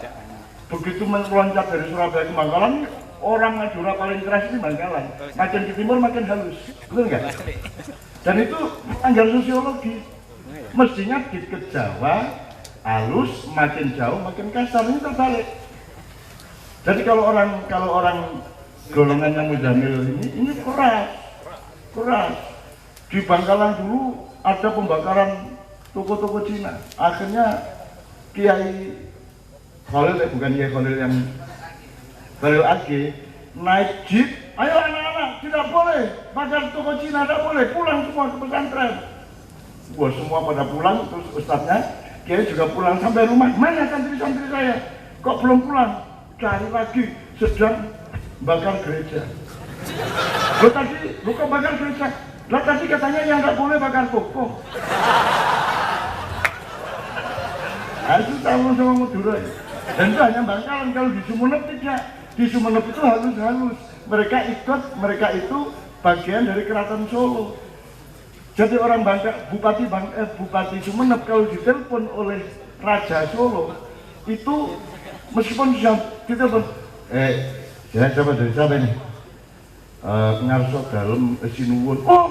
Begitu meloncat dari Surabaya ke Bangkalan, orang Madura paling keras di Bangkalan. Makin ke timur makin halus. Betul nggak? Dan itu anggaran sosiologi. Mestinya ke Jawa halus, makin jauh makin kasar. Ini terbalik. Jadi kalau orang golongan yang mudamil ini keras. Di Bangkalan dulu ada pembakaran toko-toko Cina. Akhirnya Kiai Khalil, bukan Kiai Khalil yang Khalil Age, naik jeep, ayo anak-anak, tidak boleh bakar toko Cina, tidak boleh, pulang semua ke pesantren. Wah, semua pada pulang, terus ustadznya Kiai juga pulang sampai rumah. Mana santri-santri saya? Kok belum pulang? cari lagi sedang bakar gereja. Lo kok bakar gereja? Lah tadi katanya yang nggak boleh bakar pokok. Itu sama-sama Madura. Dan itu hanya Bangkalan. Kalau di Sumeneb tidak. Di Sumeneb itu halus-halus. Mereka itu bagian dari Keraton Solo. Jadi orang Bupati Sumeneb kalau ditelepon oleh Raja Solo itu meskipun sudah ditelepon, ya coba dari siapa ini? Ngarso dalem sinuwun. Oh,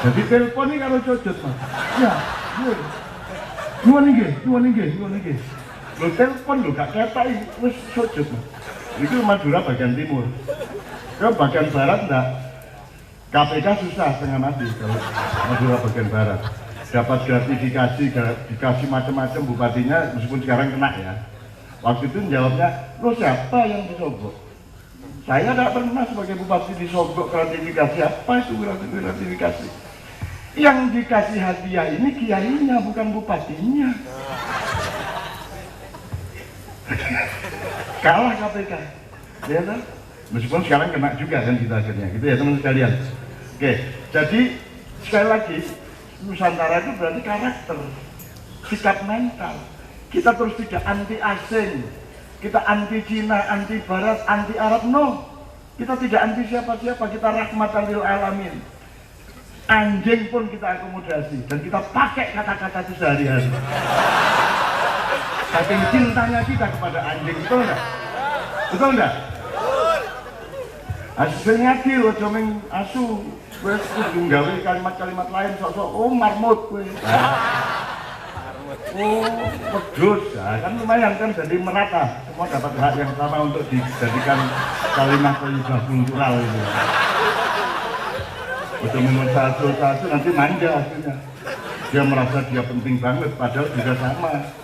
jadi telepon ini kalau cocok mas. Ya, nuwun nggih. Lo telepon lo gak ketok wis cocok mas. Itu Madura bagian timur. Ke bagian barat enggak. KPK susah setengah mati kalau Madura bagian barat. Dapat gratifikasi, dikasih macam-macam bupatinya meskipun sekarang kena ya. Waktu itu jawabnya, lo siapa yang disogok? Saya tidak pernah sebagai bupati disogok gratifikasi. Apa itu gratifikasi? Yang dikasih hadiah ini kiainya bukan bupatinya. Kalah KPK, ya kan? Meskipun sekarang kena juga kan kita akhirnya, gitu ya teman sekalian. Oke, jadi sekali lagi Nusantara itu berarti karakter, sikap mental. Kita terus tidak anti asing, kita anti Cina, anti Barat, anti Arab, no. Kita tidak anti siapa-siapa, kita rahmatan lil alamin. Anjing pun kita akomodasi dan kita pakai kata-kata itu sehari-hari. Saking cintanya kita kepada anjing, betul enggak? Betul enggak? Asu ngaji loh, comeng asu. Wes kudu gawe kalimat-kalimat lain sok-sok marmut kowe. Oh, pedus. Nah, kan lumayan kan jadi merata. Semua dapat hak yang sama untuk dijadikan kalimat thayyibah kultural itu. Udah menurut satu nanti manja akhirnya. Dia merasa dia penting banget padahal juga sama.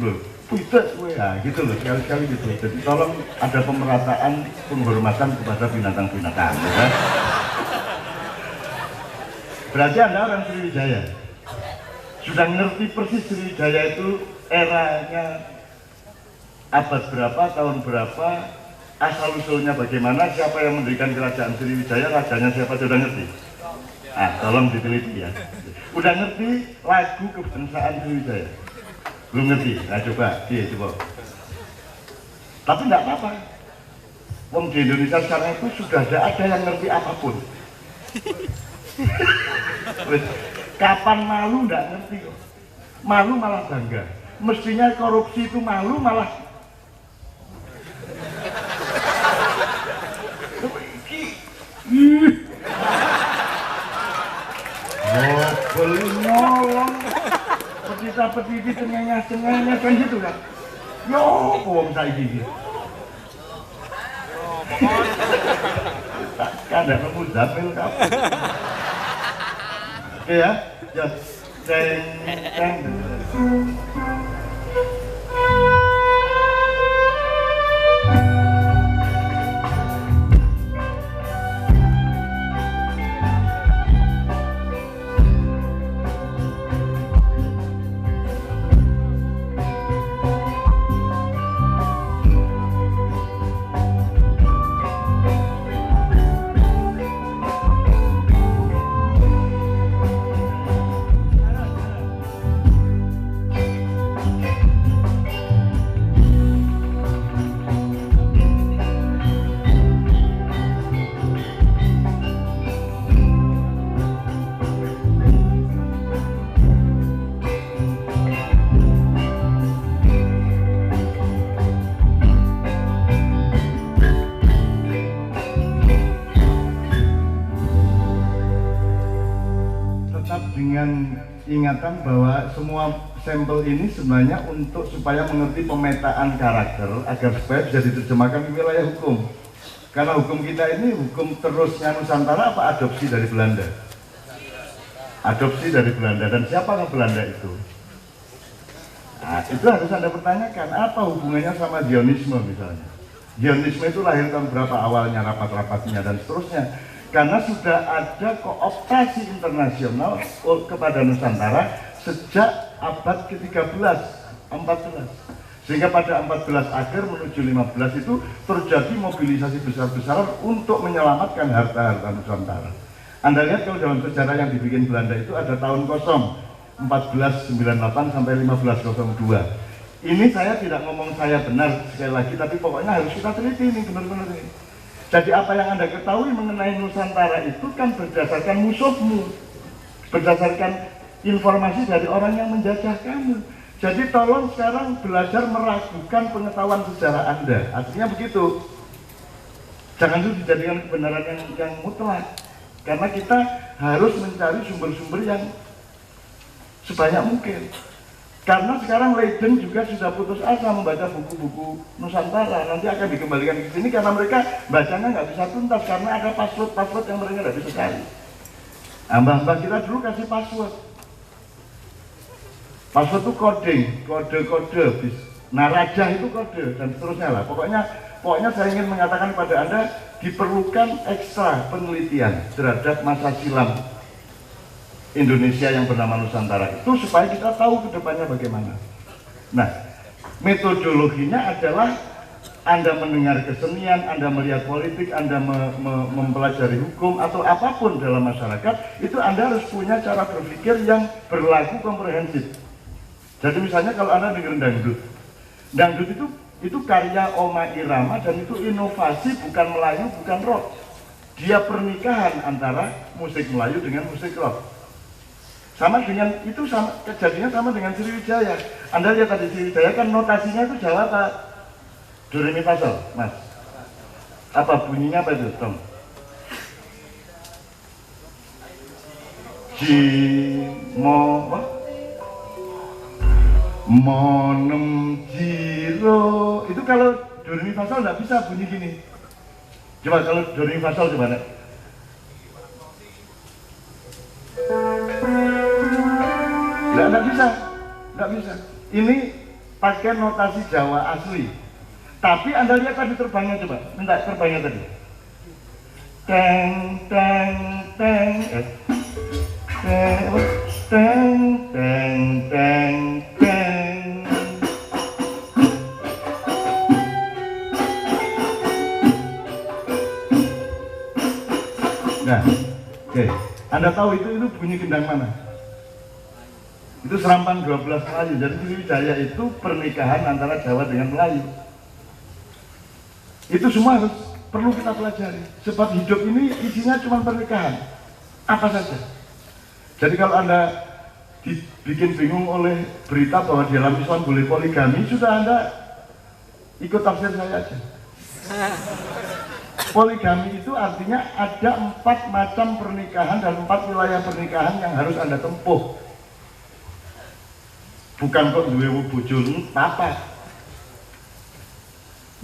Loh, tidak gue. Nah, gitu loh, sekali-sekali gitu. Jadi tolong ada pemerataan, penghormatan kepada binatang-binatang, ya. Berarti Anda orang Sriwijaya. Sudah ngerti persis Sriwijaya itu eranya abad berapa, tahun berapa, asal-usulnya bagaimana, siapa yang mendirikan kerajaan Sriwijaya, rajanya siapa, sudah ngerti? Ah, tolong diteliti ya. Udah ngerti lagu kebangsaan Sriwijaya? Belum ngerti? Nah coba. Tapi enggak apa-apa. Wong di Indonesia sekarang itu sudah ada yang ngerti apapun. Kapan malu enggak ngerti kok. Malu malah bangga. Mestinya korupsi itu malu malah boleh nyolong petita-petiti tengah-tengahnya kan gitu kan. Yo, wong saiki iki. Takkan ada nemu Zamil kabeh. Oke ya. Ya. Ceng. Ingatan bahwa semua sampel ini sebenarnya untuk supaya mengerti pemetaan karakter agar supaya bisa diterjemahkan di wilayah hukum. Karena hukum kita ini hukum terusnya Nusantara apa adopsi dari Belanda? Adopsi dari Belanda. Dan siapakah Belanda itu? Nah, itu harus Anda pertanyakan, apa hubungannya sama Zionisme misalnya? Zionisme itu lahir tahun berapa awalnya, rapat-rapatnya dan seterusnya. Karena sudah ada kooptasi internasional kepada Nusantara sejak abad ke-13, 14. Sehingga pada 14 akhir menuju 15 itu terjadi mobilisasi besar-besaran untuk menyelamatkan harta-harta Nusantara. Anda lihat kalau dalam sejarah yang dibikin Belanda itu ada tahun kosong 1498 sampai 1502. Ini saya tidak ngomong saya benar sekali lagi, tapi pokoknya harus kita teliti ini benar-benar ini. Jadi apa yang Anda ketahui mengenai Nusantara itu kan berdasarkan musuhmu, berdasarkan informasi dari orang yang menjajah kamu. Jadi tolong sekarang belajar meragukan pengetahuan sejarah Anda. Artinya begitu. Jangan itu dijadikan kebenaran yang mutlak. Karena kita harus mencari sumber-sumber yang sebanyak mungkin. Karena sekarang Leiden juga sudah putus asa membaca buku-buku Nusantara. Nanti akan dikembalikan ke sini karena mereka bacanya nggak bisa tuntas karena ada password yang mereka nggak bisa cari. Mbah-mbah kita dulu kasih password. Password itu kode. Nah, raja itu kode dan seterusnya lah. Pokoknya saya ingin mengatakan kepada Anda diperlukan ekstra penelitian terhadap masa silam Indonesia yang bernama Nusantara itu supaya kita tahu ke depannya bagaimana. Nah, metodologinya adalah Anda mendengar kesenian, Anda melihat politik, Anda mempelajari hukum atau apapun dalam masyarakat, itu Anda harus punya cara berpikir yang berlaku komprehensif. Jadi misalnya kalau Anda dengar dangdut itu karya Oma Irama dan itu inovasi, bukan Melayu, bukan rock. Dia pernikahan antara musik Melayu dengan musik rock. Sama dengan itu, kejadiannya sama dengan Sriwijaya. Anda lihat tadi Sriwijaya kan notasinya itu Jawa Pak. Do re mi fa sol, Mas. Apa bunyinya apa itu, Tom? Ji mo apa? Monem jiro. Itu kalau do re mi fa sol nggak bisa bunyi gini. Coba kalau do re mi fa sol coba nek. Nggak bisa. Ini pakai notasi Jawa asli. Tapi Anda lihat tadi terbangnya, coba. Minta terbangnya tadi. Teng, teng, teng. Teng, teng, teng, teng. Nah, oke. Anda tahu itu bunyi gendang mana? Itu serampan 12 Melayu. Jadi Sriwijaya itu pernikahan antara Jawa dengan Melayu. Itu semua harus perlu kita pelajari. Sebab hidup ini isinya cuma pernikahan. Apa saja. Jadi kalau Anda dibikin bingung oleh berita bahwa di dalam Islam boleh poligami, sudah Anda ikut tafsir saya aja. Poligami itu artinya ada 4 macam pernikahan dan 4 wilayah pernikahan yang harus Anda tempuh. Bukan kok duwe bojo apa.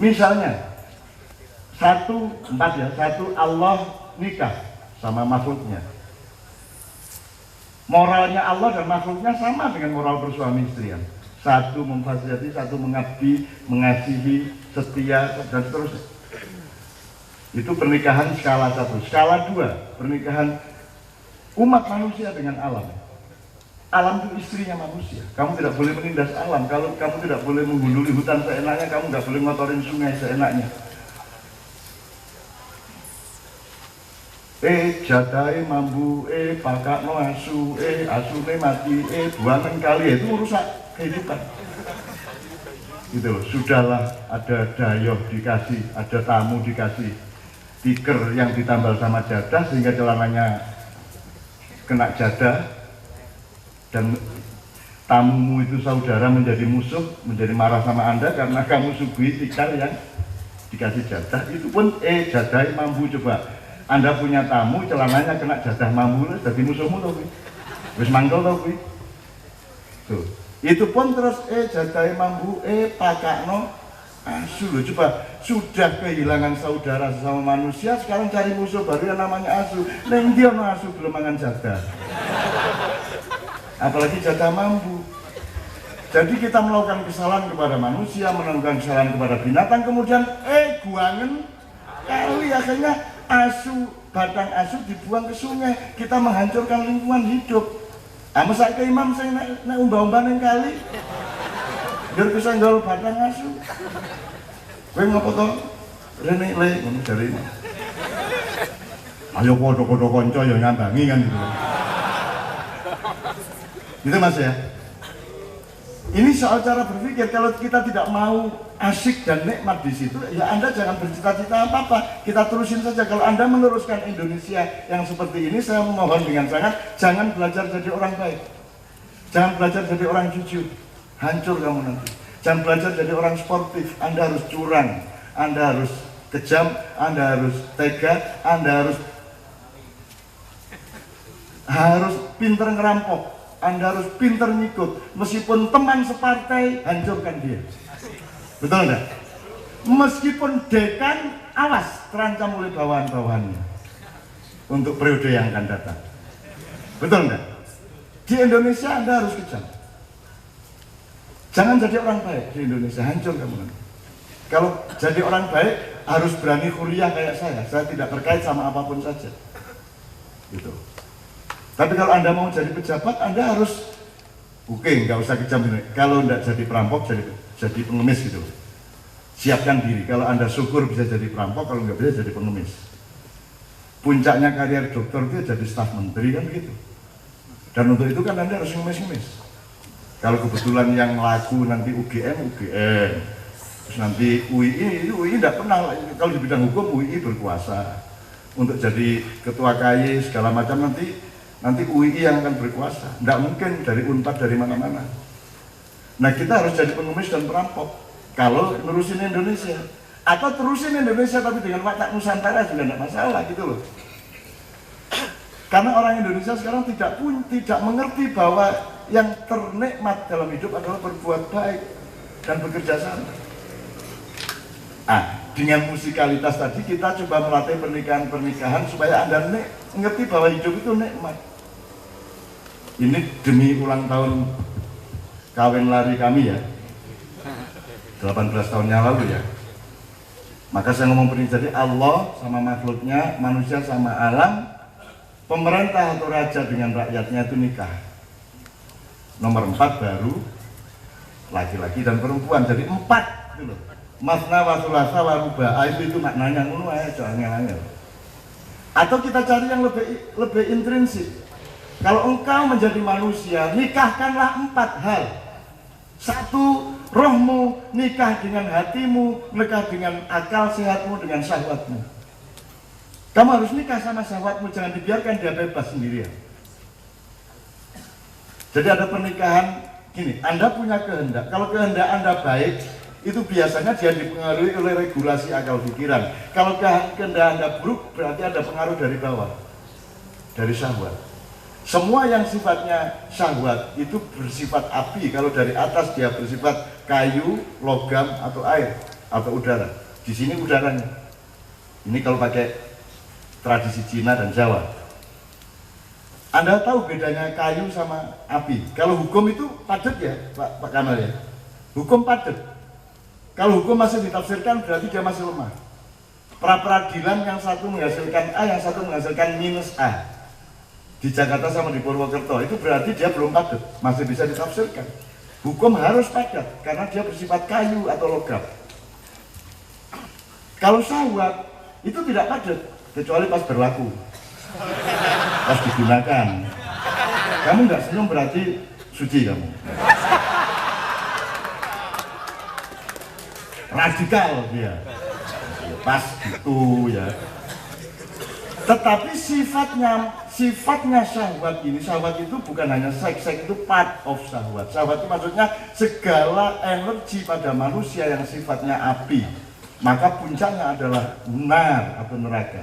Misalnya 1 Allah nikah sama makhluknya. Moralnya Allah dan makhluknya sama dengan moral bersuami istrian. 1 memfasilitasi, 1 mengabdi, mengasihi, setia dan seterusnya. Itu pernikahan skala 1. Skala 2, pernikahan umat manusia dengan alam. Alam itu istrinya manusia. Kamu tidak boleh menindas alam. Kalau kamu tidak boleh menggunduli hutan seenaknya, kamu nggak boleh ngotorin sungai seenaknya. Jadai mambu, pakak no asu, asune mati, buangan kali, itu merusak kehidupan. Gitu loh. Sudahlah, ada dayoh dikasih, ada tamu dikasih tiker yang ditambal sama jadah sehingga celananya kena jadah. Dan tamumu itu saudara menjadi musuh, menjadi marah sama Anda karena kamu suguhi tikar yang dikasih jadah. Itu pun jadai mambu. Coba Anda punya tamu, celananya kena jadah mambu, jadi musuhmu tau kuwi. Wis mangkel tau kuwi. Tuh. Itu pun terus jadai mambu, pakakno asu loh. Coba sudah kehilangan saudara sesama manusia, sekarang cari musuh baru yang namanya asu. Neng dia no asu belum mangan jadah. Apalagi jadah mambu. Jadi kita melakukan kesalahan kepada manusia, melakukan kesalahan kepada binatang, kemudian guangen kali akhirnya batang asu dibuang ke sungai. Kita menghancurkan lingkungan hidup. Mesake imam sing nek umbah-umbah ning kali. Ndur bisa nggol batang asu. Kowe ngopo to? Rene le ngono jare. Ayo padha-padha kanca ya nyambangi kan gitu. Gitu Mas ya. Ini soal cara berpikir. Kalau kita tidak mau asyik dan nikmat di situ, ya Anda jangan bercita-cita apa-apa. Kita terusin saja. Kalau Anda meneruskan Indonesia yang seperti ini, saya mohon dengan sangat, jangan belajar jadi orang baik. Jangan belajar jadi orang jujur. Hancur kamu nanti. Jangan belajar jadi orang sportif. Anda harus curang, Anda harus kejam, Anda harus tega, Anda harus pinter ngerampok. Anda harus pinter ngikut, meskipun teman separtai, hancurkan dia. Betul enggak? Meskipun dekan, awas, terancam oleh bawahan-bawahannya untuk periode yang akan datang. Betul enggak? Di Indonesia Anda harus kejam. Jangan jadi orang baik di Indonesia, hancur kamu nanti. Kalau jadi orang baik, harus berani kuliah kayak saya tidak terkait sama apapun saja. Gitu. Tapi kalau Anda mau jadi pejabat, Anda harus nggak usah kejam ini. Kalau nggak jadi perampok, jadi pengemis gitu. Siapkan diri. Kalau Anda syukur bisa jadi perampok, kalau nggak bisa jadi pengemis. Puncaknya karier dokter itu jadi staf menteri kan begitu. Dan untuk itu kan Anda harus ngemis-ngemis. Kalau kebetulan yang laku nanti UGM, terus nanti UI nggak pernah. Kalau di bidang hukum UI berkuasa untuk jadi ketua KY segala macam nanti UI yang akan berkuasa. Tidak mungkin dari Unpad dari mana-mana. Nah kita harus jadi pengemis dan perampok kalau nerusin Indonesia. Atau terusin Indonesia tapi dengan watak Nusantara juga tidak masalah gitu loh. Karena orang Indonesia sekarang tidak mengerti bahwa yang ternikmat dalam hidup adalah berbuat baik dan bekerja sama. Dengan musikalitas tadi kita coba melatih pernikahan supaya Anda ngerti bahwa hidup itu nikmat. Ini demi ulang tahun kawin lari kami ya, 18 tahun yang lalu ya. Maka saya ngomong begini, jadi Allah sama makhluknya, manusia sama alam, pemerintah atau raja dengan rakyatnya itu nikah. Nomor 4 baru laki-laki dan perempuan, jadi 4 gitu loh. Masna wa thulatha wa ruba', itu maknanya ngono ae angel-angel. Atau kita cari yang lebih intrinsik. Kalau engkau menjadi manusia, nikahkanlah 4 hal. 1, rohmu, nikah dengan hatimu, nikah dengan akal sehatmu, dengan syahwatmu. Kamu harus nikah sama syahwatmu, jangan dibiarkan dia bebas sendirian. Jadi ada pernikahan gini, Anda punya kehendak. Kalau kehendak Anda baik, itu biasanya dia dipengaruhi oleh regulasi akal pikiran. Kalau kehendak Anda buruk, berarti ada pengaruh dari bawah, dari syahwat. Semua yang sifatnya syahwat itu bersifat api. Kalau dari atas dia bersifat kayu, logam, atau air, atau udara. Di sini udaranya. Ini kalau pakai tradisi Cina dan Jawa. Anda tahu bedanya kayu sama api. Kalau hukum itu padat ya, Pak Kamal ya. Hukum padat. Kalau hukum masih ditafsirkan berarti dia masih lemah. Pra-peradilan yang satu menghasilkan A, yang satu menghasilkan minus A. Di Jakarta sama di Purwokerto itu berarti dia belum padat, masih bisa ditafsirkan. Hukum harus padat karena dia bersifat kayu atau logam. Kalau syahwat itu tidak padat kecuali pas berlaku, pas digunakan. Kamu nggak senyum berarti suci kamu. Radikal dia, pas gitu ya. Tetapi sifatnya syahwat ini, syahwat itu bukan hanya seks itu part of syahwat. Syahwat itu maksudnya segala energi pada manusia yang sifatnya api. Maka puncaknya adalah nar atau neraka.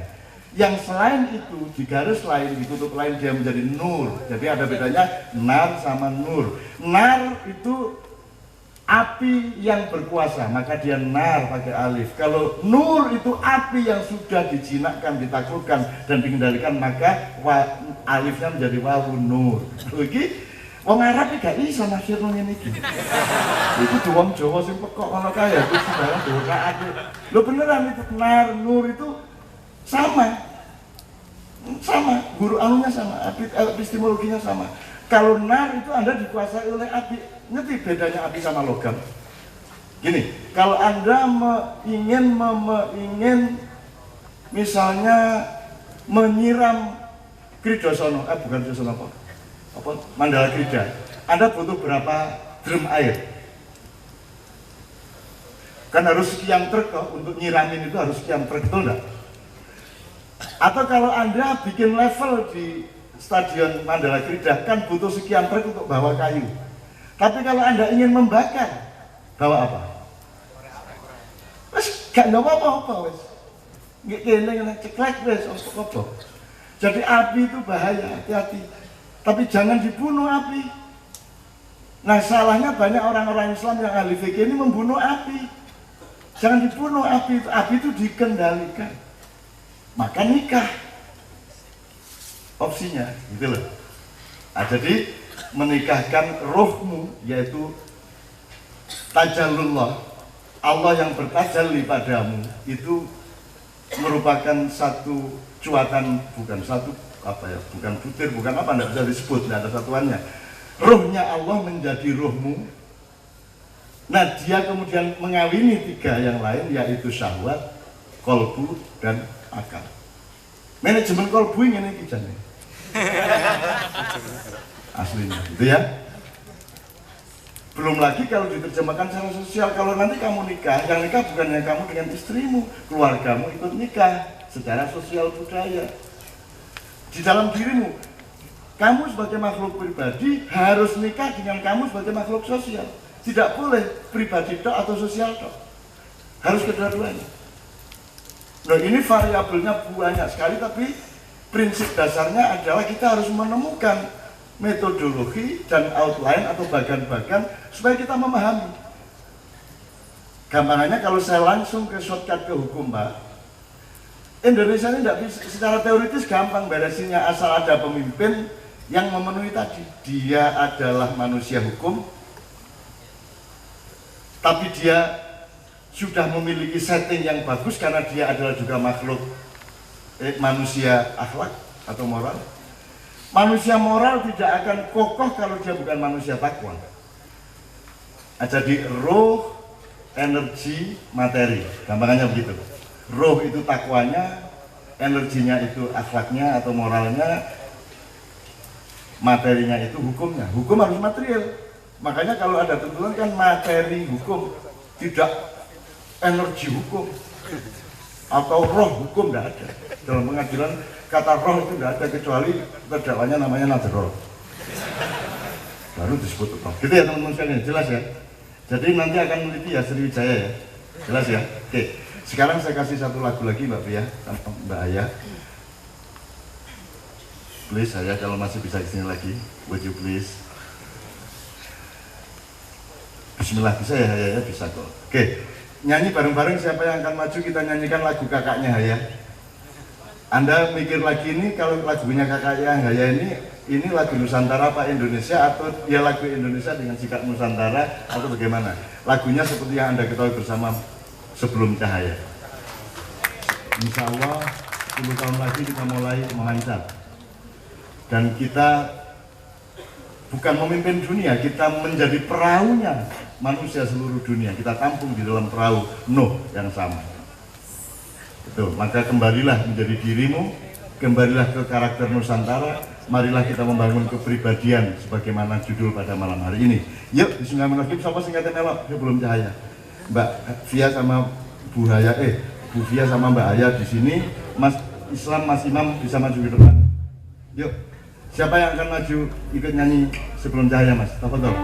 Yang selain itu, di garis lain, di kutub lain dia menjadi nur. Jadi ada bedanya nar sama nur. Nar itu api yang berkuasa, maka dia nar pakai alif. Kalau nur itu api yang sudah dijinakkan, ditaklukkan dan dikendalikan, maka alifnya menjadi wawu nur. Iki wong Arab iki gak iso nafsirno ngene iki. Itu wong Jawa sing pekok ngono kae ya, kuwi barang doraat. Lho beneran itu nar nur itu sama. Guru anunya sama, epistemologinya sama. Kalau nar itu Anda dikuasai oleh api. Ngerti bedanya api sama logam? Gini, kalau Anda ingin misalnya menyiram Kridosono, bukan Kridosono apa Mandala Krida, Anda butuh berapa drum air? Kan harus sekian truk kok, untuk nyiramin itu harus sekian truk, betul enggak? Atau kalau Anda bikin level di Stadion Mandala Krida, kan butuh sekian truk untuk bawa kayu. Tapi kalau Anda ingin membakar, bawa apa? Wes gak apa-apa wes. Nggih kene ceklek wes apa. Jadi api itu bahaya, hati-hati. Tapi jangan dibunuh api. Nah, salahnya banyak orang-orang Islam yang ahli fikih ini membunuh api. Jangan dibunuh api itu dikendalikan. Maka nikah opsinya gitu loh. Nah, jadi menikahkan rohmu, yaitu tajallullah, Allah yang bertajalli padamu, itu merupakan satu cuatan, bukan satu bukan butir, bukan apa, tidak bisa disebut, tidak ada satuannya. Rohnya Allah menjadi rohmu. Nah, dia kemudian mengawini tiga yang lain, yaitu syahwat, kolbu, dan akal. Manajemen kolbu ini kijane. Aslinya, gitu ya. Belum lagi kalau diterjemahkan secara sosial, kalau nanti kamu nikah, yang nikah bukan hanya kamu dengan istrimu, keluargamu ikut nikah secara sosial budaya. Di dalam dirimu, kamu sebagai makhluk pribadi harus nikah dengan kamu sebagai makhluk sosial. Tidak boleh pribadi tok atau sosial tok. Harus kedua-duanya. Nah, ini variabelnya banyak sekali, tapi prinsip dasarnya adalah kita harus menemukan metodologi dan outline atau bagan-bagan supaya kita memahami. Gampangannya kalau saya langsung ke shortcut ke hukum, Pak, Indonesia ini tidak bisa, secara teoritis gampang beresinnya asal ada pemimpin yang memenuhi tadi. Dia adalah manusia hukum, tapi dia sudah memiliki setting yang bagus karena dia adalah juga makhluk manusia akhlak atau moral. Manusia moral tidak akan kokoh kalau dia bukan manusia takwa. Jadi roh, energi, materi, gampangannya begitu. Roh itu takwanya, energinya itu akhlaknya atau moralnya, materinya itu hukumnya. Hukum harus material. Makanya kalau ada tuntutan kan materi hukum, tidak energi hukum atau roh hukum, tidak ada. Dalam pengadilan kata roh itu tidak ada kecuali terdakwanya namanya nadrol, baru disebut roh. Gitu ya teman-teman sekalian, jelas ya. Jadi nanti akan meneliti ya Sriwijaya ya, jelas ya. Oke, sekarang saya kasih satu lagu lagi Mbak Pia, Mbak Aya. Please Aya, kalau masih bisa kesini lagi, would you please? Bismillah, bisa ya Aya ya, bisa kok. Oke, nyanyi bareng-bareng, siapa yang akan maju kita nyanyikan lagu kakaknya Aya. Anda mikir lagi ini, kalau lagunya kakaknya Haya ini lagu Nusantara apa Indonesia, atau ya lagu Indonesia dengan sikap Nusantara, atau bagaimana? Lagunya seperti yang Anda ketahui bersama Sebelum Cahaya. Insya Allah 10 tahun lagi kita mulai memancar. Dan kita bukan memimpin dunia, kita menjadi perahunya manusia seluruh dunia. Kita tampung di dalam perahu Nuh yang sama. Betul, maka kembalilah menjadi dirimu, kembalilah ke karakter Nusantara, marilah kita membangun kepribadian sebagaimana judul pada malam hari ini. Yuk, bismillahirrahmanirrahim, siapa singkatnya melok, Sebelum Cahaya. Mbak Fia sama Bu Haya, Bu Fia sama Mbak Haya di sini, Mas Islam, Mas Imam bisa maju ke depan. Yuk, siapa yang akan maju ikut nyanyi Sebelum Cahaya, Mas? Tafadhol.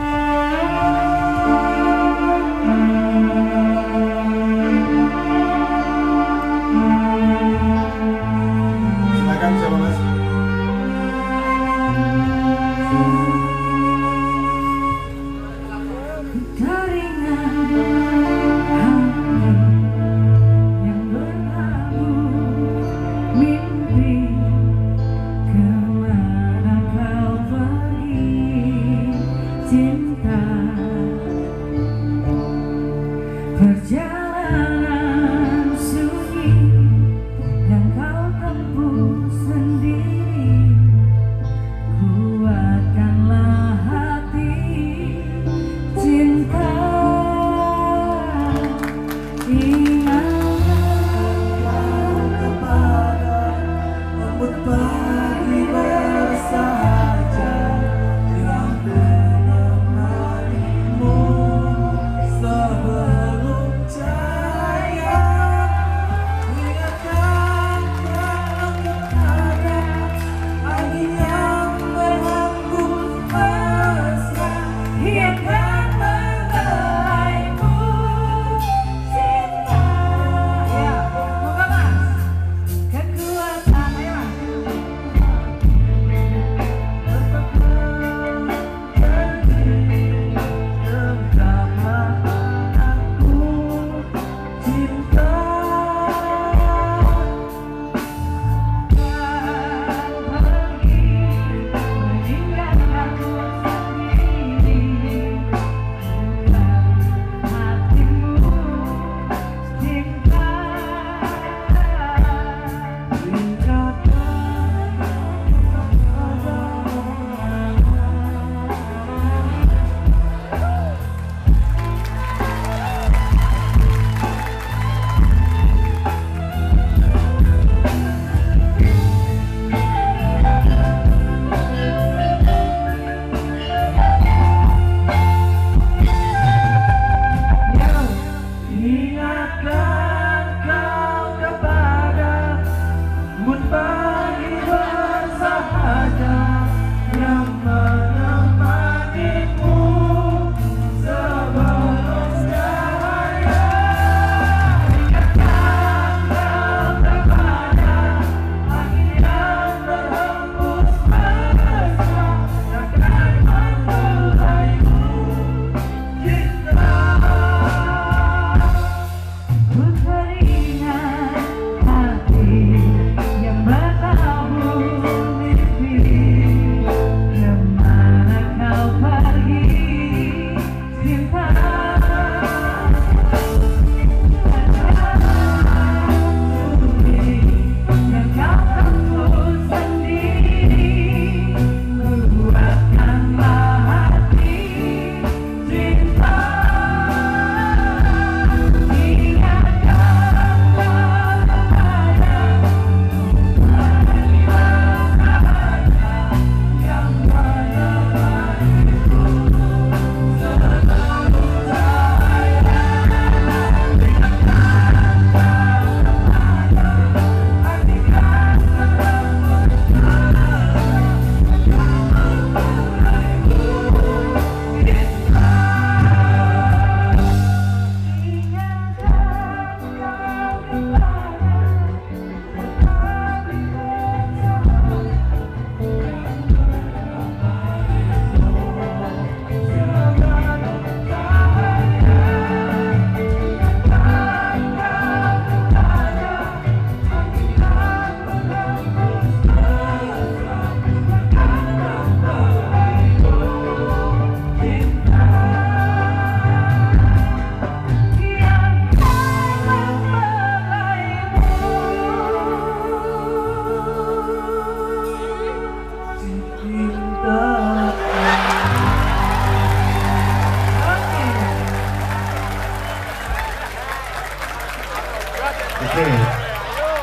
Oke,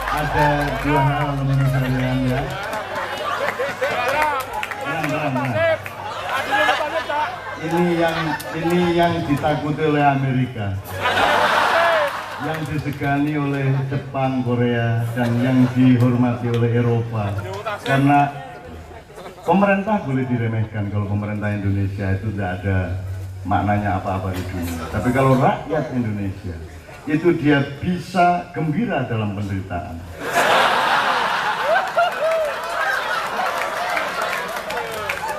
ada dua hal menurut kalian ya. Ini yang ditakuti oleh Amerika, yang disegani oleh Jepang, Korea, dan yang dihormati oleh Eropa. Karena pemerintah boleh diremehkan, kalau pemerintah Indonesia itu tidak ada maknanya apa-apa di dunia. Tapi kalau rakyat Indonesia itu dia bisa gembira dalam penderitaan.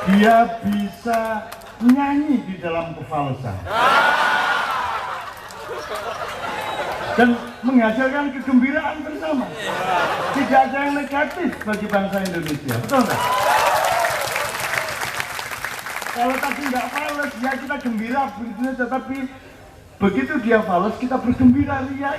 Dia bisa nyanyi di dalam kefalsan dan menghasilkan kegembiraan bersama. Tidak ada yang negatif bagi bangsa Indonesia, betul nggak? Kalau tadi nggak fals, ya kita gembira begitu, tetapi begitu dia fals kita bergembira ria.